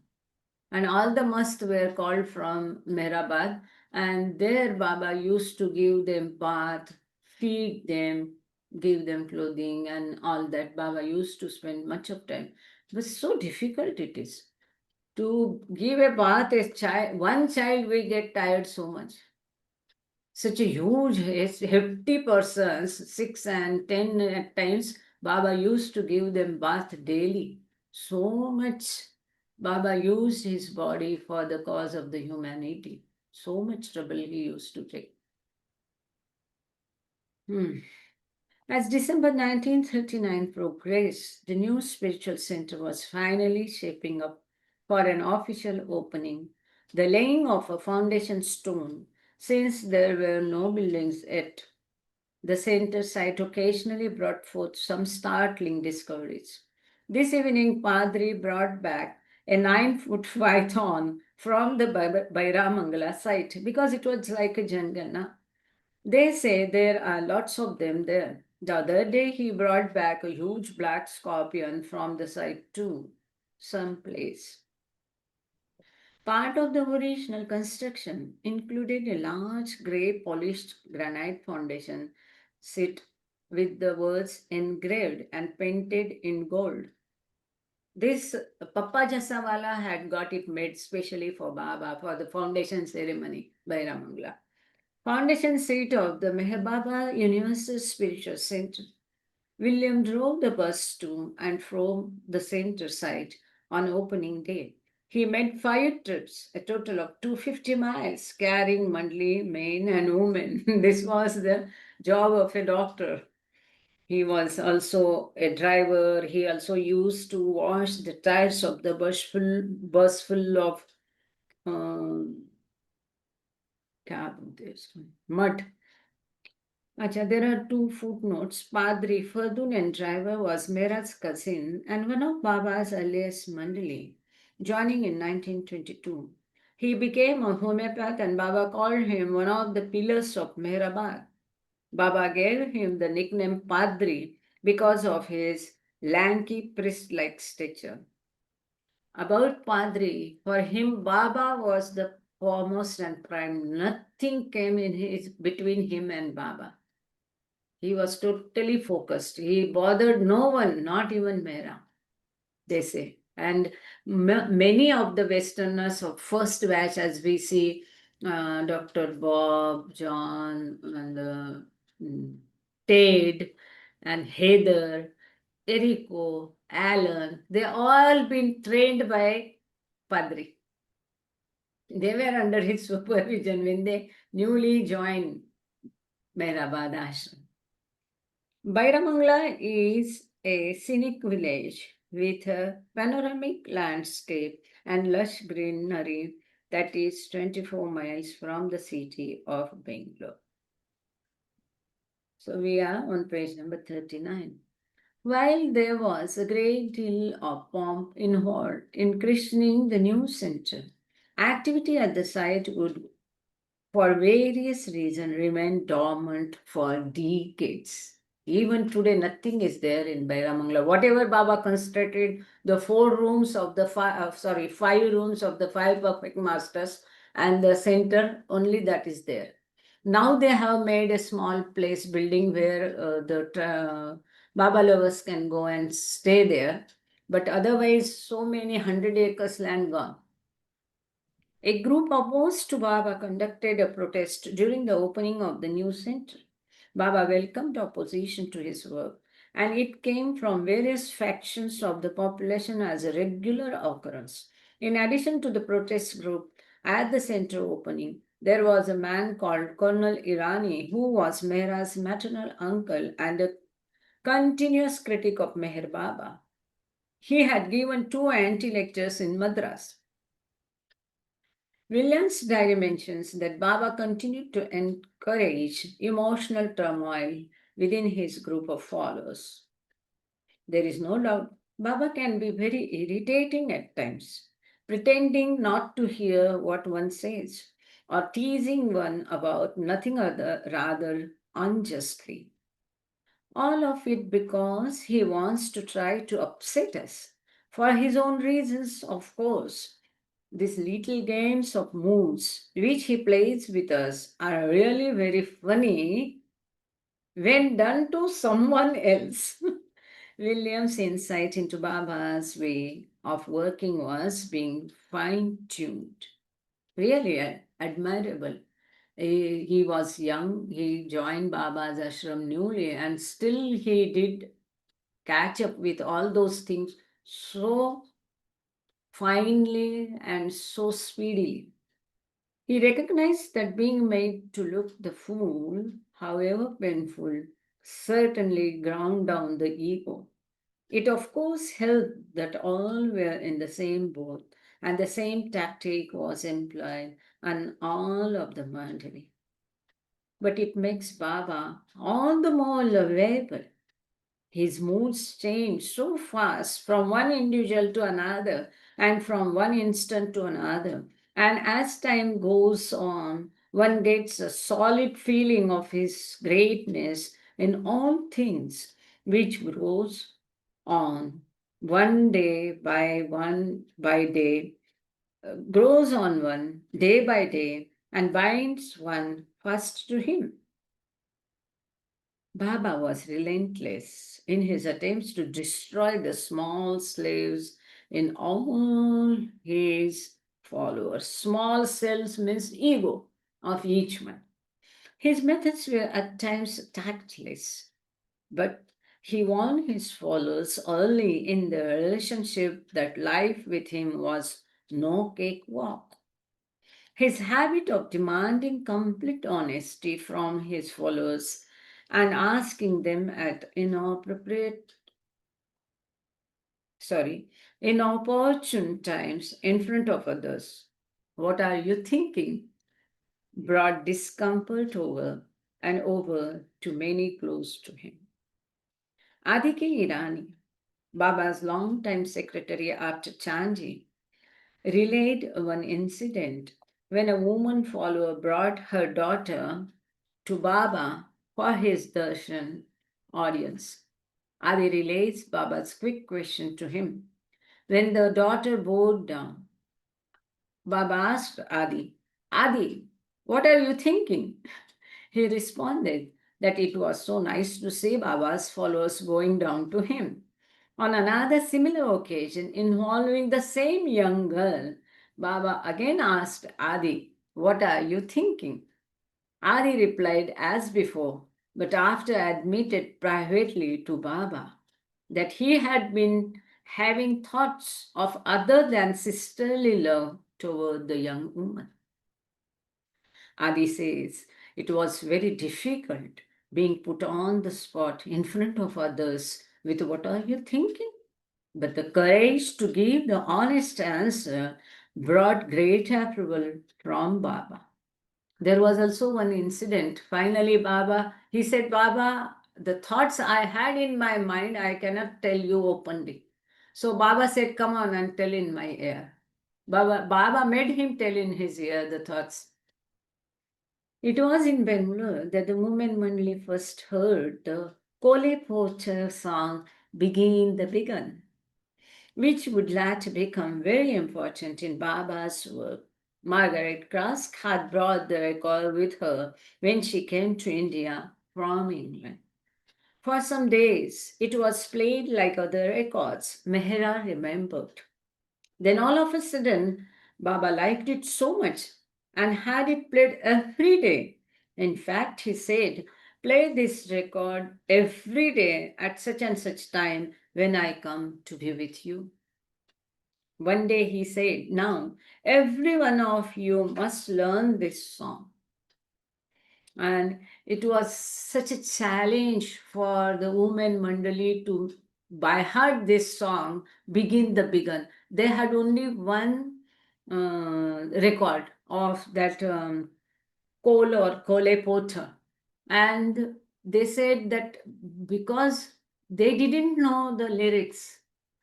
And all the mast were called from Meherabad. And there Baba used to give them bath, feed them, give them clothing and all that. Baba used to spend much of time. It was so difficult it is. To give a bath a child, one child will get tired so much. Such a huge, hefty persons, 6 and 10 at times, Baba used to give them bath daily. So much Baba used his body for the cause of the humanity. So much trouble he used to take. As December 1939 progressed, the new spiritual center was finally shaping up for an official opening, the laying of a foundation stone, since there were no buildings yet. The center site occasionally brought forth some startling discoveries. This evening, Padri brought back a 9-foot python from the Bairamangala site because it was like a jungle. Na? They say there are lots of them there. The other day, he brought back a huge black scorpion from the site too, someplace. Part of the original construction included a large grey polished granite foundation set with the words engraved and painted in gold. This Papa Jasawala had got it made specially for Baba for the foundation ceremony by Ramangla. Foundation seat of the Meher Baba Universal Spiritual Center. William drove the bus to and from the center site on opening day. He made 5 trips, a total of 250 miles, carrying monthly men and women. This was the job of a doctor. He was also a driver. He also used to wash the tires of the bus full of mud. Acha, there are 2 footnotes. Padri Fadun and driver was Mera's cousin and one of Baba's earliest mandali, joining in 1922. He became a homeopath and Baba called him one of the pillars of Meherabad. Baba gave him the nickname Padri because of his lanky priest-like stature. About Padri, for him Baba was the foremost and prime. Nothing came in between him and Baba. He was totally focused. He bothered no one, not even Mera, they say. And many of the Westerners of first batch, as we see, Dr. Bob, John, and Ted, and Heather, Erico, Alan, they all been trained by Padri. They were under his supervision when they newly joined Meherabad Ashram. Bairamangla is a scenic village with a panoramic landscape and lush greenery that is 24 miles from the city of Bangalore. So we are on page number 39. While there was a great deal of pomp involved in christening the new center, activity at the site would, for various reasons, remain dormant for decades. Even today, nothing is there in Bairamangla. Whatever Baba constructed, the 5 rooms of the 5 perfect masters and the center, only that is there. Now they have made a small place building where the Baba lovers can go and stay there. But otherwise, so many 100 acres land gone. A group opposed to Baba conducted a protest during the opening of the new center. Baba welcomed opposition to his work, and it came from various factions of the population as a regular occurrence. In addition to the protest group at the center opening, there was a man called Colonel Irani who was Mehra's maternal uncle and a continuous critic of Meher Baba. He had given 2 anti-lectures in Madras. William's diary mentions that Baba continued to encourage emotional turmoil within his group of followers. There is no doubt Baba can be very irritating at times, pretending not to hear what one says or teasing one about nothing other rather unjustly. All of it because he wants to try to upset us for his own reasons, of course. These little games of moods which he plays with us are really very funny when done to someone else. William's insight into Baba's way of working was being fine tuned. Really admirable. He was young, he joined Baba's ashram newly, and still he did catch up with all those things so finely and so speedily. He recognized that being made to look the fool, however painful, certainly ground down the ego. It of course helped that all were in the same boat and the same tactic was employed on all of the mandali. But it makes Baba all the more lovable. His moods change so fast from one individual to another and from one instant to another. And as time goes on, one gets a solid feeling of his greatness in all things, which grows on one day by one by day, grows on one day by day, and binds one fast to him. Baba was relentless in his attempts to destroy the small slaves in all his followers. Small cells means ego of each one. His methods were at times tactless, but he warned his followers early in the relationship that life with him was no cakewalk. His habit of demanding complete honesty from his followers and asking them at inopportune times in front of others, "What are you thinking?" brought discomfort over and over to many close to him. Adike Irani, Baba's longtime secretary after Chanji, relayed one incident when a woman follower brought her daughter to Baba for his darshan audience. Adi relates Baba's quick question to him. When the daughter bowed down, Baba asked Adi, what are you thinking? He responded that it was so nice to see Baba's followers going down to him. On another similar occasion involving the same young girl, Baba again asked Adi, "What are you thinking?" Adi replied as before, but after admitted privately to Baba that he had been having thoughts of other than sisterly love toward the young woman. Adi says it was very difficult being put on the spot in front of others with "What are you thinking?" But the courage to give the honest answer brought great approval from Baba. There was also one incident. Finally, he said, "Baba, the thoughts I had in my mind, I cannot tell you openly." So Baba said, "Come on and tell in my ear." Baba made him tell in his ear the thoughts. It was in Bangalore that the woman Mandali first heard the Kole Pocher song, "Begin the Begun," which would later become very important in Baba's work. Margaret Krask had brought the record with her when she came to India from England. For some days, it was played like other records, Mehra remembered. Then all of a sudden, Baba liked it so much and had it played every day. In fact, he said, "Play this record every day at such and such time when I come to be with you." One day he said, "Now, every one of you must learn this song." And it was such a challenge for the women Mandali to by heart this song, "Begin the Begun." They had only one record of that Cole or Cole Porter. And they said that because they didn't know the lyrics,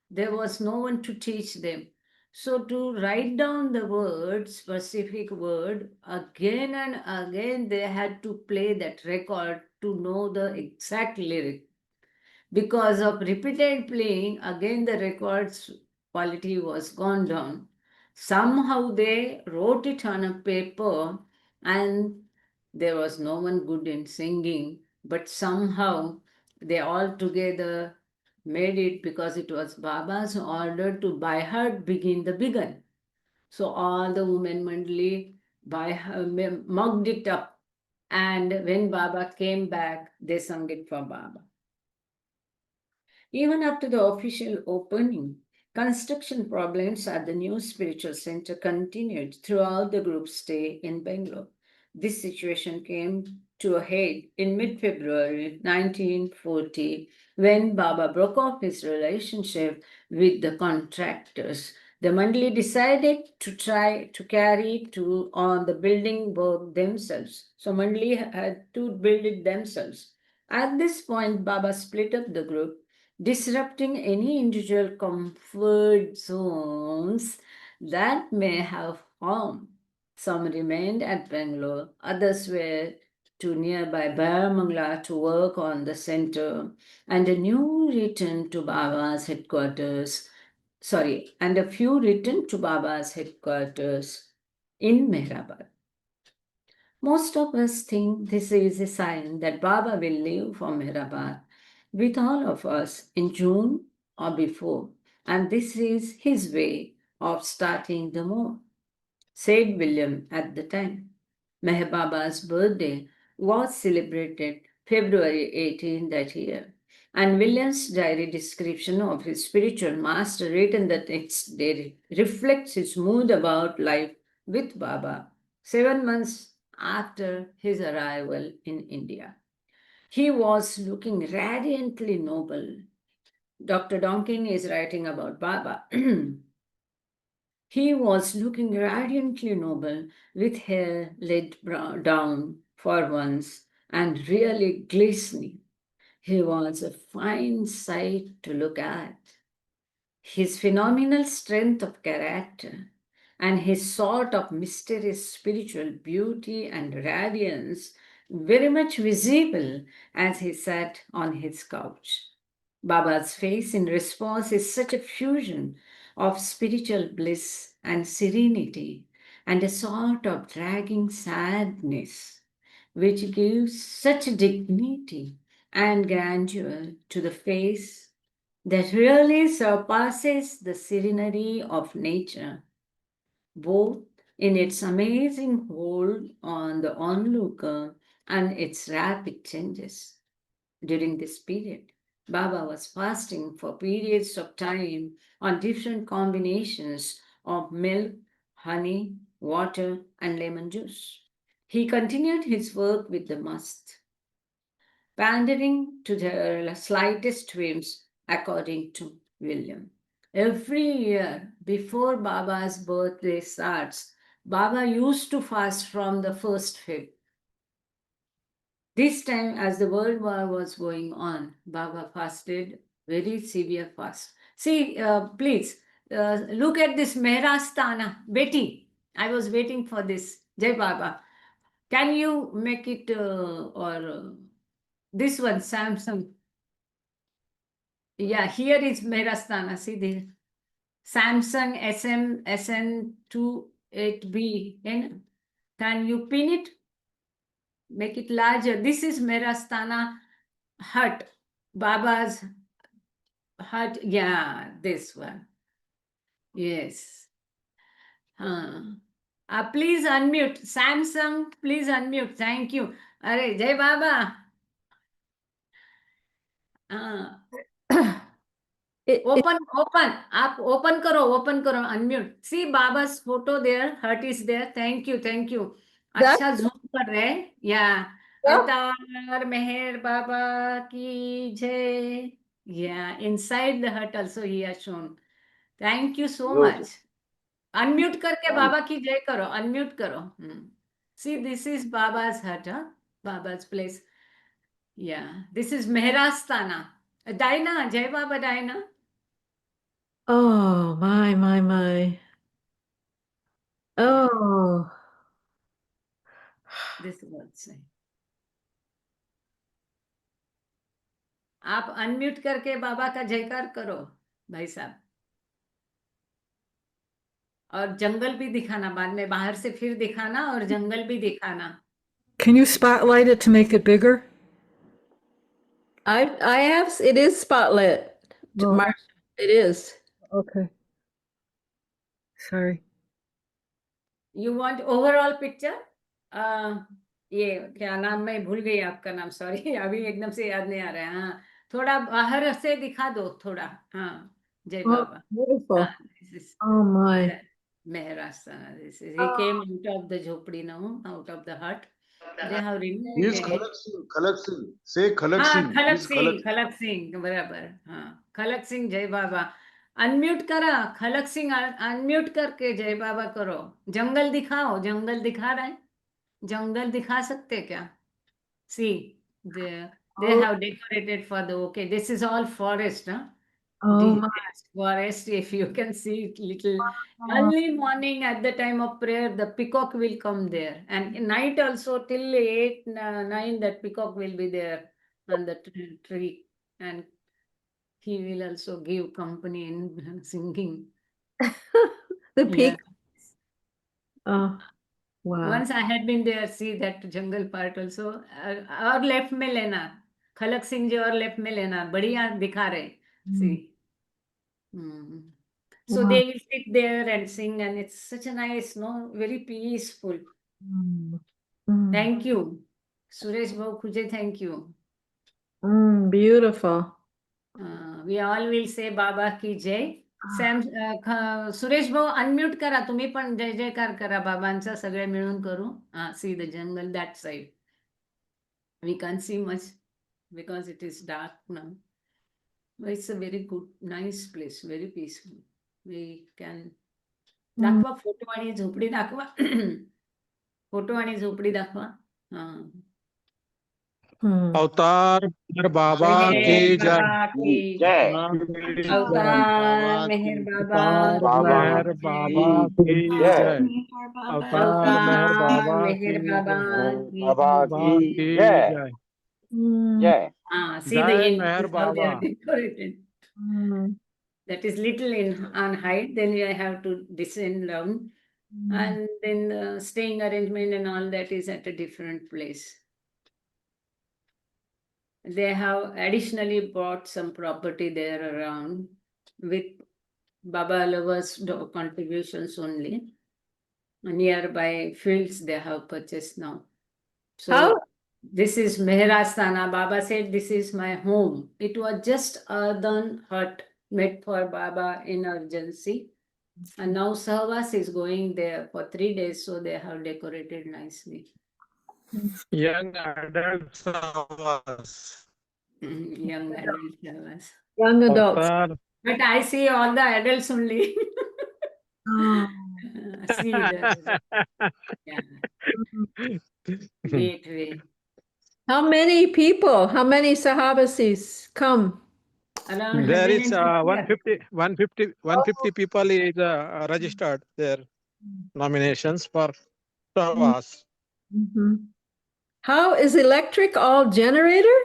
there was no one to teach them. So to write down the word, specific word, again and again, they had to play that record to know the exact lyric. Because of repeated playing, again the record's quality was gone down. Somehow they wrote it on a paper, and there was no one good in singing. but somehow they all together made it because it was Baba's order to by heart begin the begun. So all the women mandali mugged it up, and when Baba came back, they sung it for Baba. Even after the official opening, construction problems at the new spiritual center continued throughout the group's stay in Bangalore. This situation came to a head in mid February 1940 when Baba broke off his relationship with the contractors. The Mandali decided to try to carry to on the building work themselves. So Mandali had to build it themselves. At this point, Baba split up the group, disrupting any individual comfort zones that may have harm. Some remained at Bangalore, others were to nearby Baramangla to work on the center, and a new returned to Baba's headquarters. And a few returned to Baba's headquarters in Mehrabad. Most of us think this is a sign that Baba will leave for Mehrabad with all of us in June or before, and this is his way of starting the more, said William at the time. Meher Baba's birthday was celebrated February 18 that year, and William's diary description of his spiritual master written the next day reflects his mood about life with Baba 7 months after his arrival in India. He was looking radiantly noble. Dr. Donkin is writing about Baba. He was looking radiantly noble, with hair laid down for once and really glistening. He was a fine sight to look at. His phenomenal strength of character and his sort of mysterious spiritual beauty and radiance very much visible as he sat on his couch. Baba's face in response is such a fusion of spiritual bliss and serenity and a sort of dragging sadness which gives such dignity and grandeur to the face that really surpasses the serenity of nature, both in its amazing hold on the onlooker and its rapid changes. During this period, Baba was fasting for periods of time on different combinations of milk, honey, water, and lemon juice. He continued his work with the must, pandering to the slightest whims, according to William. Every year before Baba's birthday starts, Baba used to fast from the first Feb. This time, as the World War was going on, Baba fasted very severe fast. See, please look at this Mehrastana. Betty, I was waiting for this. Jai Baba. Can you make it this one, Samsung? Yeah, here is Mehrastana. See this. Samsung SM SN28B. Can you pin it? Make it larger. This is Merastana hut. Baba's hut. Yeah, this one. Yes. Please unmute. Samsung, please unmute. Thank you. Arey, Jai Baba. Open. Aap open karo, unmute. See Baba's photo there, hut is there. Thank you. That's अच्छा zoom कर रहे हैं. Yeah. Avatar Meher Baba ki jai. Yeah, inside the hut also he has shown. Thank you so much. Unmute करके बाबा की जय करो. Unmute करो. See, this is Baba's hut, huh? Baba's place. Yeah, this is Meherastana. Dinah, Jai Baba Dinah. oh my. Oh, This is what say. आप unmute करके बाबा का जयकार करो भाई साहब. और जंगल भी दिखाना बाद में, बाहर से फिर दिखाना और जंगल भी दिखाना. Can you spotlight it to make it bigger? I have, it is spotlit. Oh. Marcia, it is. Okay. Sorry. You want overall picture? ये क्या नाम, मैं भूल गई आपका नाम, सॉरी अभी एकदम से याद नहीं आ रहा है. हाँ, थोड़ा बाहर से दिखा दो थोड़ा. हाँ, जय Oh, Baba. beautiful. This is Oh my. the Meherasthana. This is, he came out of the jhopdi now, out of the hut. They have removed He is it. Khalak Singh. Khalak Singh. Say Khalak हाँ, Singh. He खलक is Khalak Singh, खलक सिंह बराबर. हाँ, खलक सिंह जय बाबा. Unmute करा, खलक Singh unmute करके जय बाबा करो. जंगल दिखाओ, जंगल दिखा रहा है. जंगल दिखा सकते क्या? See, they Oh, have decorated for the, okay, this is all forest, huh? oh my. This forest, if you can see it little. Oh, Early morning at the time of prayer, the peacock will come there. And in night also till 8, 9, that peacock will be there on the tree. And he will also give company in singing. the Yeah. peak. Oh, wow. Once I had been there, see that jungle part also. और left में लेना, खलक सिंह जी और left में लेना, बढ़िया दिखा रहे. See. So Wow. they will sit there and sing, and it's such a nice, no, very peaceful. Mm. Mm. Thank you, Suresh Bhau Khuje. Thank you. Beautiful. We all will say Baba ki jai. Sam Suresh भाऊ unmute करा, तुम्ही पण जय जयकार करा बाबांचा, सगळे मिळून करू. See the jungle that side. We can't see much because it is dark now. But it's a very good, nice place, very peaceful. We can दाखवा फोटो आणि झोपडी दाखवा. फोटो आणि झोपडी दाखवा. अवतार मेहर बाबा की जय. बाबा की Jai. अवतार मेहर बाबा अवतार मेहर बाबा की जय. अवतार मेहर बाबा मेहर की बाबा Baba की ki jai. जय. Jai. See the जय end, Mehar how they are Baba. decorated. That is little on height, then you have to descend down, and then the staying arrangement and all that is at a different place. They have additionally bought some property there around with Baba lovers' contributions only. Nearby fields they have purchased now. So How? this is Meherasthana. Baba said, this is my home. It was just earthen hut made for Baba in urgency. And now Sahvas is going there for 3 days, so they have decorated nicely. Young adults of us. Young adult Sahvas. Young adults. अवतार But I see all the adults only. Oh. See the gateway. How many people? How many Sahabasis come? Around There is 150. 150 people is registered their nominations for Savas. How is electric all generator?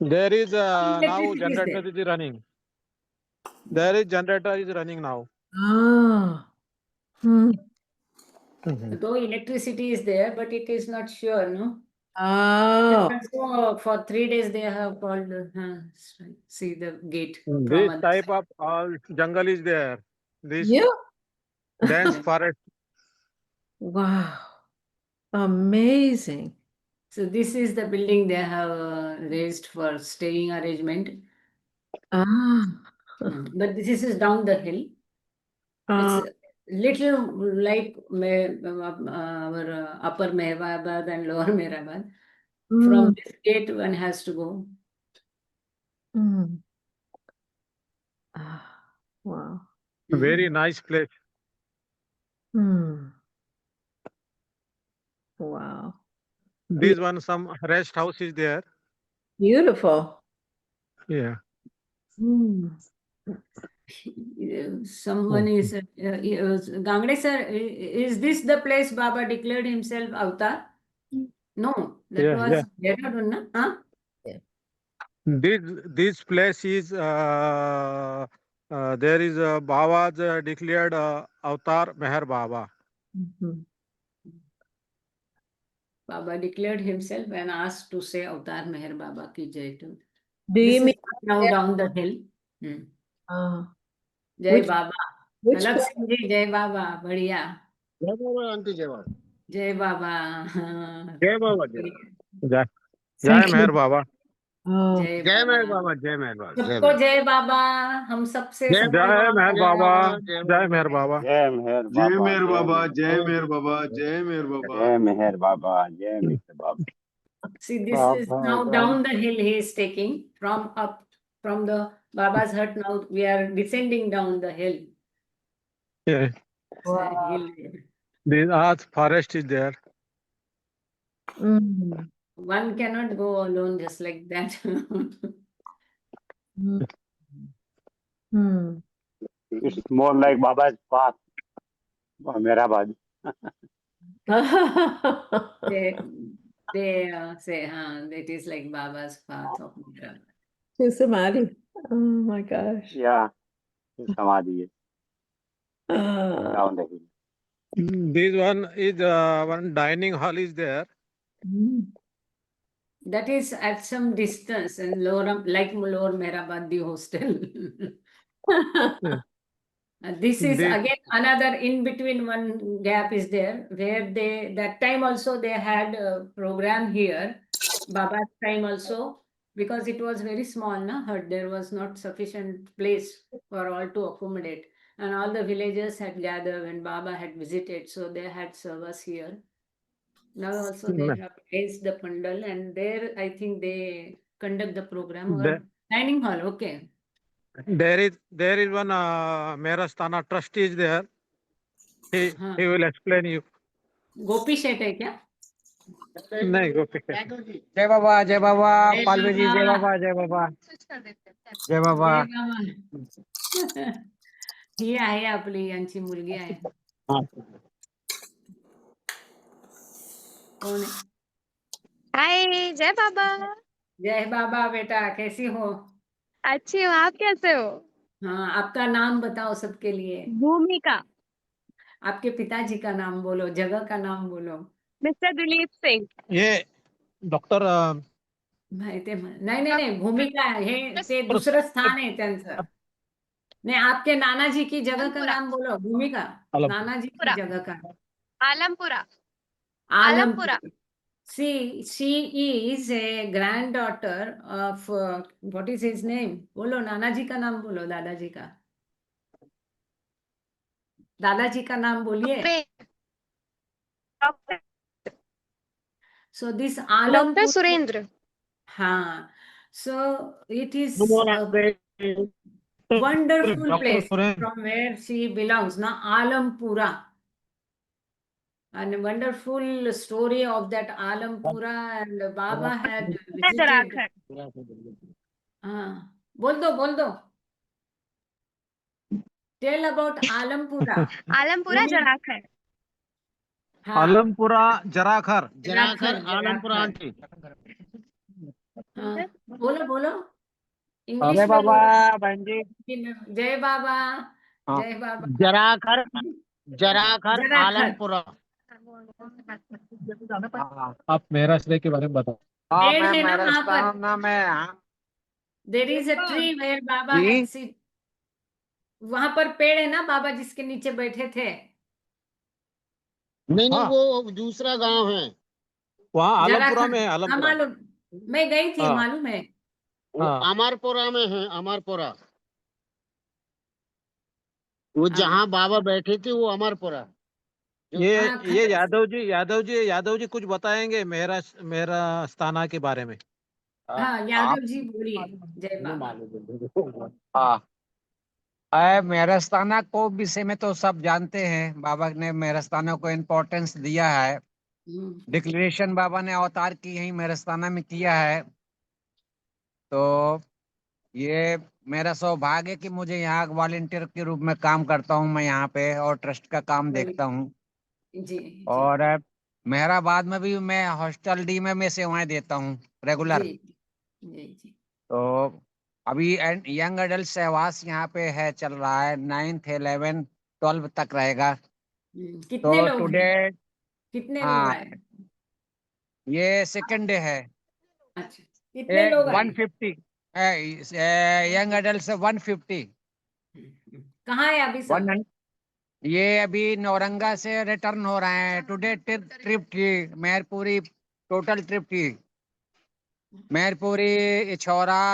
There is now Electricity is generator is running. There is generator is running now. Ah. Hmm. Though electricity is there, but it is not sure, no? Oh. So for 3 days they have called, see the gate from This other type side. of all jungle is there. This Yeah. dense forest. Wow. Amazing. So this is the building they have raised for staying arrangement. Ah. But this is down the hill. It's little like our upper Meherabad and lower Meherabad. From this gate one has to go. Wow. Very nice place. Wow. This one some rest house is there. Beautiful. Yeah. Someone is Gangde sir, is this the place Baba declared himself avatar? No, that was Dehradun, na? Huh? This place is there is Baba's declared avatar Meher Baba. Baba declared himself and asked to say Avatar Meher Baba ki jai too. Do This you is mean now down the hill. Jai which Baba. which Kalak place? Singh ji, Jai Baba. Badhiya. जय बाबा aunty जय बाबा Jai Baba. हाँ, जय बाबा जय बढ़िया। जय जय Thank Mehar you. Baba Oh, जय जय मेहर बाबा। बाबा जय मेहर बाबा जय सबको मेहर जय बाबा। हम सबसे जय सबको जय नमस्कार। मेहर जय बाबा बाबा जय जय मेहर बाबा जय मेहर जय बाबा मेहर बाबा जय मेहर बाबा जय मेहर बाबा जय मेहर बाबा जय मेहर बाबा See, this is Baba now Ram down the hill he is taking from up from the Baba's hut. Now we are descending down the hill. Yeah, Hill. the earth forest is there. mm, One cannot go alone just like that. mm, mm. It's more like Baba's path मेरा बाद they they say, that is like Baba's path of Mira. To Samadhi. Oh my gosh. या समाधि है Uh, down the hill This one is one dining hall is there. mm. That is at some distance in lower, like Lower Mehrabadi hostel. Yeah. This is This again another in between one gap is there where they that time also they had a program here, Baba's time also, because it was very small, na hut. There was not sufficient place for all to accommodate, and all the villagers had gathered when Baba had visited, so they had service here. Now also they have raised the pandal, and there I think they conduct the program or dining hall. Okay. there is one Merastana trust is there. हाँ He will explain you. गोपी शेठ है क्या? नहीं गोपी जय बाबा जय पालवे जी जय बाबा बाबा जय बाबा जय बाबा जय बाबा. ही आहे आपली यांची मुलगी आहे. कोण आहे? हाय जय बाबा जय बाबा बेटा, कैसी हो? अच्छी हो आप कैसे हो हाँ, आपका नाम बताओ सबके लिए. भूमिका आपके पिताजी का नाम बोलो, जगह का नाम बोलो. मिस्टर दिलीप सिंह ये डॉक्टर माहिती नाही नाही नाही भूमिका हे ते दुसरं स्थान आहे त्यांचं. नाही, आपके नानाजी की जगह का नाम बोलो. भूमिका नानाजी की जगह का. आलमपुरा Alampur. आलमपुरा She is a granddaughter of what is his name? बोलो नानाजी का नाम बोलो. दादाजी का. दादाजी का नाम बोलिए. Doctor So this doctor Alampur. Surendra हाँ. So it is a wonderful place from where she belongs. Now Alampura. And a wonderful story of that Alampura, and Baba had visited. जराखर हाँ, बोल दो. Tell about Alampura. आलमपुरा जराखर हाँ, आलमपुरा जराखर जराखर आलमपुरा aunty. हाँ, बोलो English जय में बाबा बोलो. बहन जी जय बाबा. हाँ. जय बाबा. जराखर जराखर जराखर. आलमपुरा आप मेरा श्रेय के बारे में बताओ. हाँ पेड़ मैं है ना वहाँ पर. राजस्थान में There is a tree where Baba ji had sit. वहां पर पेड़ है ना बाबा जिसके नीचे बैठे थे. नहीं हाँ. वो दूसरा गांव है वहाँ आलमपुरा जराखर. में है हाँ आलमपुरा. मालूम. मैं गई थी, हाँ. मालूम है. वो हाँ. अमरपुरा में है अमरपुरा वो हाँ जहाँ बाबा बैठे थे वो अमरपुरा ये हाँ, ये खतर. यादव जी कुछ बताएंगे मेरा मेरा स्थाना के बारे में. हाँ, आप यादव जी बोलिए. जय बाबा. हाँ मेहरस्ताना को विषय में तो सब जानते हैं बाबा ने मेहरस्ताना को इम्पोर्टेंस दिया है डिक्लेरेशन बाबा ने अवतार की यही मेहरस्ताना में किया है तो ये मेरा सौभाग्य है कि मुझे यहाँ वॉलंटियर के रूप में काम करता हूँ मैं यहाँ पे और ट्रस्ट का काम देखता हूँ जी और मेहराबाद में भी मैं हॉस्टल डी में मैं सेवाएं देता हूँ रेगुलर जी जी. तो अभी यंग एडल्ट सहवास यहाँ पे है चल रहा है 9th 11th 12 तक रहेगा कितने तो लोग टुडे हैं? कितने लोग हाँ आए? ये सेकंड डे है। अच्छा, कितने लोग आए? 150 यंग एडल्ट 150। कहाँ है अभी सब? 100 ये अभी नौरंगा से रिटर्न हो रहे हैं। टुडे ट्रिप थी मेहरपुरी, टोटल ट्रिप थी मेहरपुरी, इछौरा,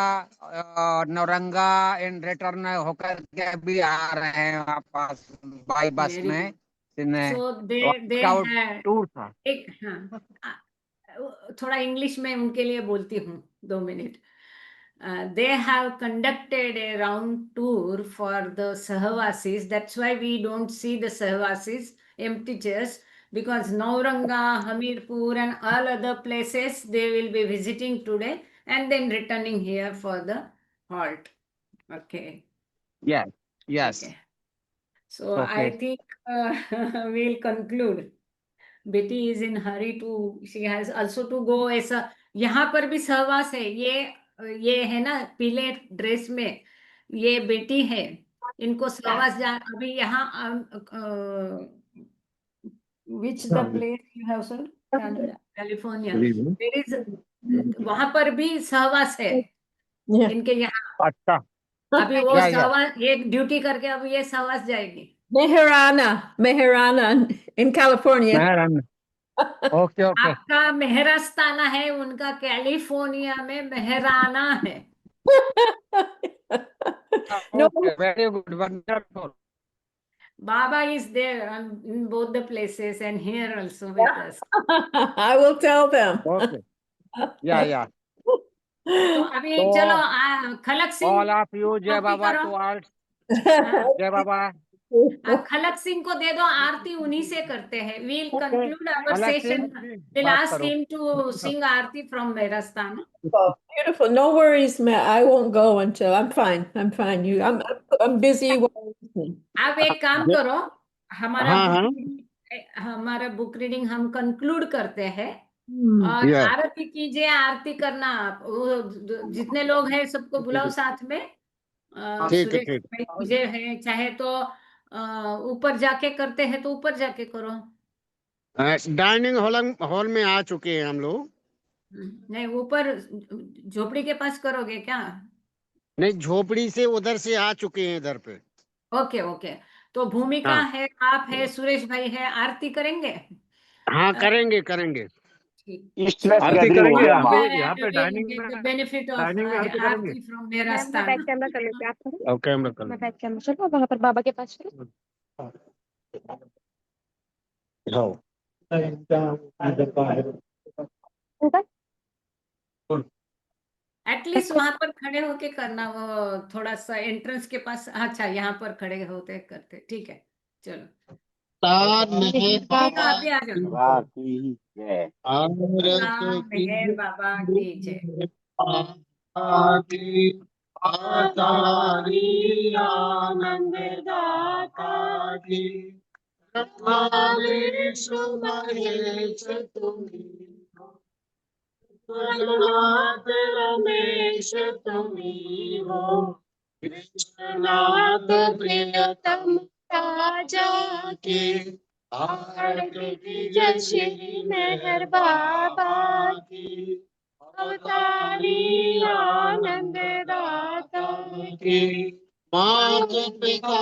नौरंगा इन रिटर्न होकर के अभी आ रहे हैं वापस बाई बस Very में। So they इसका had टूर था। एक, हाँ, थोड़ा इंग्लिश में उनके लिए बोलती हूँ, 2 minute. They have conducted a round tour for the Sahavasis. That's why we don't see the Sahavasis, empty chairs, because Nauranga, Hamirpur and all other places they will be visiting today and then returning here for the halt. Okay. Yes, yes. Okay. So Okay. I think we'll conclude. Betty is in hurry to, she has also to go. ऐसा यहाँ पर भी सहवास है। ये है ना पीले ड्रेस में, ये बेटी है, इनको सहवास जा अभी यहाँ which the place you have sir? Canada, California. There is वहां पर भी सहवास है Yeah. इनके यहाँ। अच्छा, अभी वो या सहवास, ये ड्यूटी करके अभी ये सहवास जाएगी। Meherana in California. Mehran. Okay okay आपका मेहरास्ताना है, उनका कैलिफोर्निया में मेहराना है। No, okay, very good, wonderful. Baba is there in both the places and here also with us. I will tell them. Okay, या तो अभी तो चलो Khalak Singh all of you, जय कॉपी बाबा करो। टू ऑल, हाँ, जय बाबा। खलक सिंह को दे दो, आरती उन्हीं से करते हैं। We'll conclude our अलग से session. We'll बात ask करो। him to sing Aarti from मेहरास्ताना। Beautiful. No worries, Matt. I won't go until I'm fine. I'm fine. I'm busy while listening. आप एक काम करो, हमारा हाँ, हमारा बुक रीडिंग हम कंक्लूड करते हैं Hmm. और Yes. आरती कीजिए। आरती करना आप, वो जितने लोग हैं सबको बुलाओ साथ में। ठीक है, सुरेश ठीक। भाई मुझे है, चाहे तो ऊपर जाके करते हैं तो ऊपर जाके करो। डाइनिंग हॉल में आ चुके हैं हम लोग। नहीं, ऊपर झोपड़ी के पास करोगे क्या? नहीं, झोपड़ी से उधर से आ चुके हैं इधर पे। ओके ओके, तो भूमिका हाँ। है, आप है, सुरेश भाई है, आरती करेंगे। हाँ, करेंगे करेंगे। आरती करेंगे यहाँ पे डाइनिंग में बेनिफिट ऑफ डाइनिंग में आरती करेंगे। आरती फ्रॉम मैम मैं मेहरास्ताना। बैक कैमरा कर लेती हूँ, आप करो। ओके, हम लोग कर मैं बैक कैमरा, चलो वहां पर बाबा के पास चलो। ऊपर एटलीस्ट वहां पर खड़े होके करना, वो थोड़ा सा एंट्रेंस के पास। अच्छा, यहाँ पर खड़े होते करते, ठीक है, चलो ठीक है, आप भी आ जाओ। मेहर बाबा की जय। आनंद दाता की महेश तुम्ही, नाथ रमेश तुम्ही हो, कृष्णनाथ प्रियतम राजा की आरती कीजिए श्री मेहर बाबा की, अवतारी आनंद दाता की, मात पिता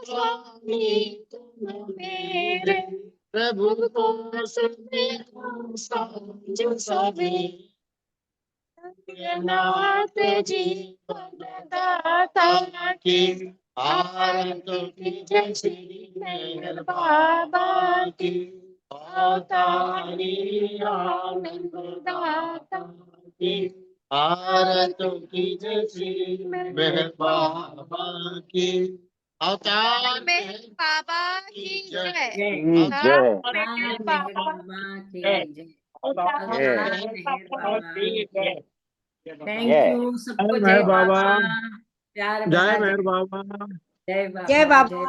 स्वामी तुम मेरे, प्रभु को सुने साँझ सवेरे, नाथ जीवन दाता की आरती कीजिए श्री मेहर बाबा की, अवतारी आनंद दाता की आरती कीजिए श्री मेहर बाबा की, अवतार मेहर बाबा की जय। जय अवतार मेहर मेहर बाबा बाबा की जय। अवतार मेहर बाबा की जय। थैंक यू सबको। जय जय बाबा। बाबा, प्यार जय भरा मेहर जय। बाबा। जय बाबा, जय जय। बाबा।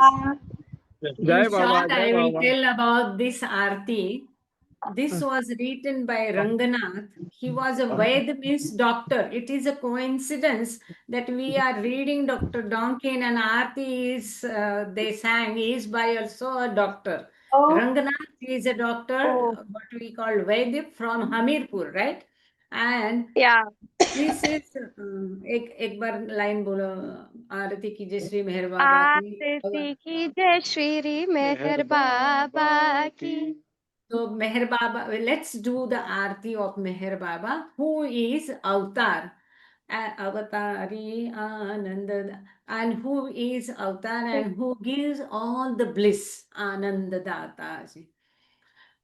जय In बाबा, short, जय I will Baba. tell about this Aarti. This was written by Ranganath. He was a Vaid, means doctor. It is a coincidence that we are reading Dr. Donkin and Aarti is, they sang, is by also a doctor. Ranganath is a doctor, what we call Vaidya from Hamirpur, right? And Yeah. this is एक बार line बोलो आरती कीजिए श्री मेहर बाबा की आरती की जय श्री मेहर बाबा की. So Meher Baba, let's do the Aarti of Meher Baba, who is Avatar, Avatari Ananda, and who is Avatar and who gives all the bliss, Ananda Data.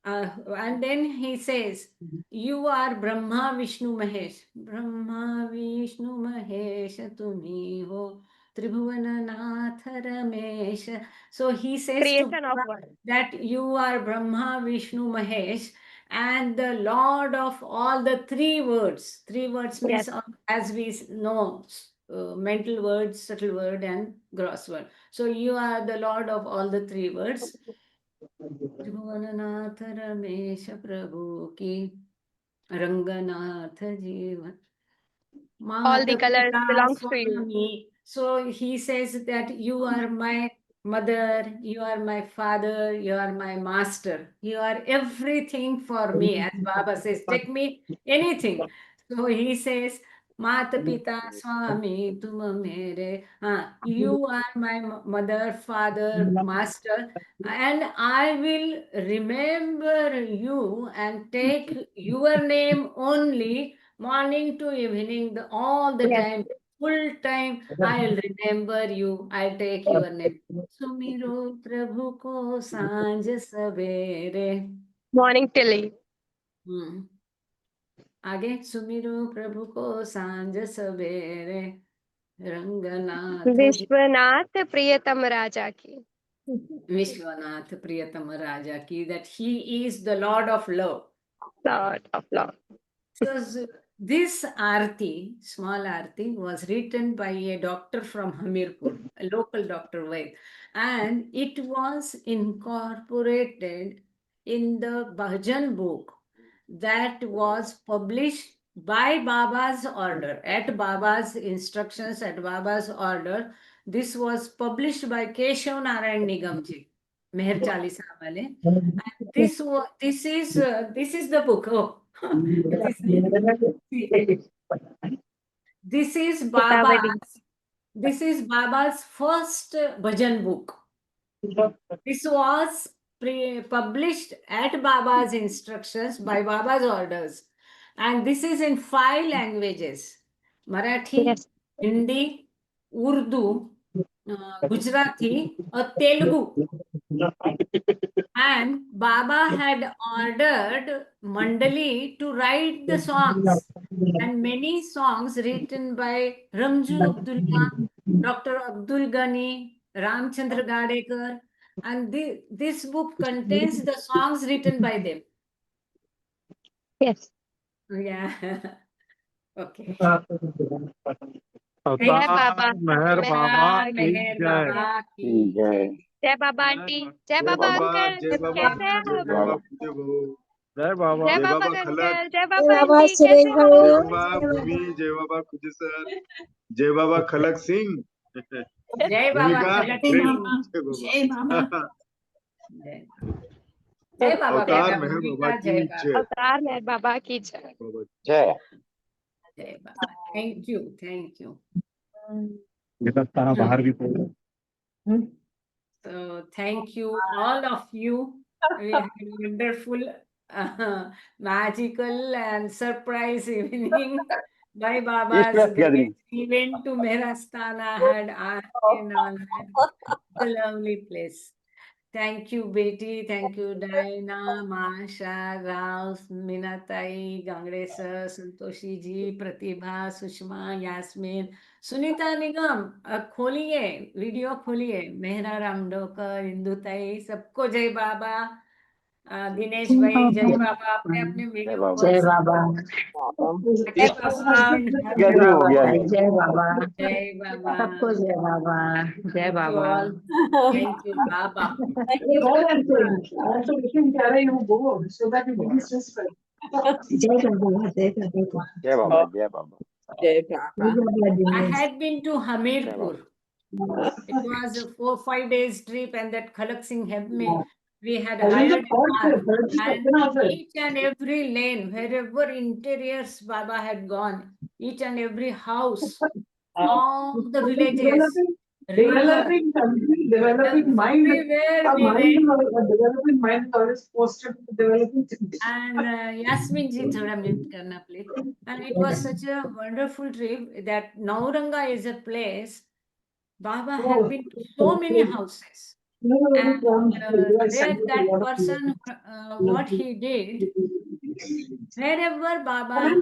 And then he says, you are Brahma Vishnu Mahesh. Brahma Vishnu Mahesh Tumi ho Tribhuvana Nath Ramesh. So he says to Creation of world. that you are Brahma Vishnu Mahesh and the Lord of all the three words. Three words means, as we know, mental word, subtle word, and gross word. So you are the Lord of all the three words. Tribhuvannath Ramesh प्रभु की रंगनाथ जीवन All the colors Matapita belongs to you. Swami. So he says that you are my mother, you are my father, you are my master. You are everything for me. As Baba says, take me anything. So he says, Mata Pita Swami, Tuma Mere. You are my mother, father, master, and I will remember you and take your name only morning to evening, all the time, full time. I'll remember you. I'll take your name. Sumiro Prabhu ko sanj savere. Morning till eve. आगे सुमिरो प्रभु को सांझ सवेरे रंगनाथ जी विश्वनाथ प्रियतम राजा की. Vishwanath Priyatama Raja ki, that he is the Lord of love. Lord of love. So this Aarti, small Aarti, was written by a doctor from Hamirpur, a local doctor Vaid, and it was incorporated in the Bhajan book that was published by Baba's order, at Baba's instructions, at Baba's order. This was published by Keshav Narayan Nigam ji, Meher Chalisa wale. And this is the book. Oh. This is Baba's first bhajan book. This was published at Baba's instructions by Baba's orders, and this is in 5 languages: Marathi, Hindi, Urdu, Gujarati, or Telugu. And Baba had ordered Mandali to write the songs, and many songs written by Ramju Abdullah, Dr. Abdul Ghani, Ramchandra Gadekar, and this book contains the songs written by them. Yes. Yeah. Okay. अवतार बाबा। मेहर बाबा की Meher जय। Baba ki jai. जय बाबा aunty. जय बाबा uncle. जय बाबा कैसे हैं जय आप? बाबा पूज्य हो जय बाबा। जय जय बाबा बाबा अंकल. खलक जय बाबा आंटी. कैसे हो? जय बाबा भूमि जय बाबा खुद सर जय बाबा खलक सिंह जय बाबा भूमिका खलक जय सिंह. बाबा जय बाबा अवतार बेटा, मेहर बाबा भूमिका की जय बाबा. जय अवतार मेहर बाबा की जय. जय जय बाबा. Thank you. Thank you. बाहर भी पढ़ो। So thank you, all of you. We had a wonderful, magical and surprise evening by Baba's great event to Meherastana had Aarti and all that. It's a lovely place. Thank you, Betty. Thank you, Diana, Masha, Rao, Minatai, Gangre sir, Santoshi ji, Pratibha, Sushma, Yasmin, Sunita Nigam. खोलिए video खोलिए. मेहरा रामडोकर, इंदुताई, सबको जय बाबा. दिनेश भाई जय बाबा. अपने अपने video जय बाबा जय बाबा. जय बाबा जय बाबा जय बाबा. सबको जय बाबा जय Thank you Baba all. Thank you, Baba. जय बाबा जय बाबा जय बाबा I had been to Hamirpur. It was a 4-5 days trip, and that Khalak Singh helped me We had hired a car, and each and every lane, wherever interiors Baba had gone, each and every house, all the villages, river, developing mind. everywhere A we mind, went. a developing mind is always posted to developing things. And Yasmin ji, thoda mute karna please. And it was such a wonderful trip that Nauranga is a place. Baba had been to so many houses. And there, that person, what he did, wherever Baba,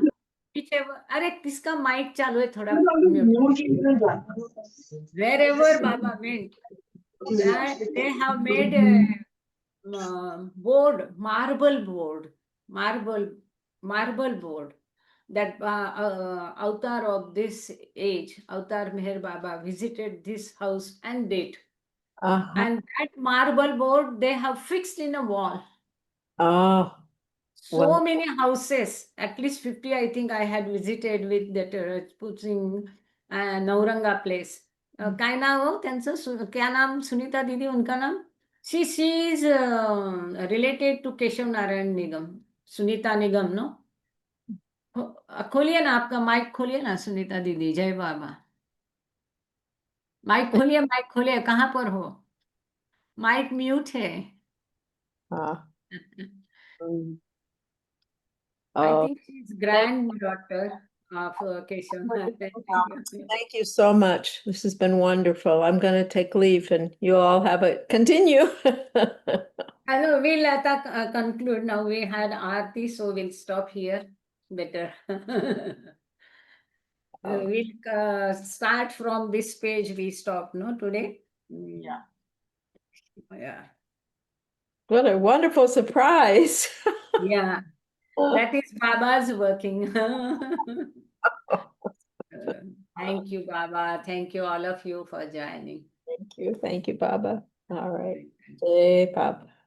whichever, अरे किसका mic चालू है थोड़ा mute. Wherever Baba went, that they have made a board, marble board, marble board. That avatar of this age, Avatar Meher Baba, visited this house and did. And that marble board they have fixed in a wall. Oh, So Wow. many houses, at least 50, I think I had visited with that Putsing Nauranga place. काय नाव हो त्यांचं क्या नाम सुनीता दीदी उनका नाम she is related to Keshav Narayan Nigam Sunita Nigam no खोलिए ना आपका माइक खोलिए ना सुनीता दीदी जय बाबा माइक खोलिए कहाँ पर हो माइक म्यूट है Ah. I Oh, think she's granddaughter of Keshav Naarayan. thank you so much. This has been wonderful. I'm going to take leave and you all have it. Continue. Hello, we'll conclude now. We had Aarti, so we'll stop here. Better. We'll start from this page we stopped, no, today? Yeah. Yeah. What a wonderful surprise. Yeah. That is Baba's working. Thank you, Baba. Thank you, all of you, for joining. Thank you. Thank you, Baba. All right. Hey, Baba.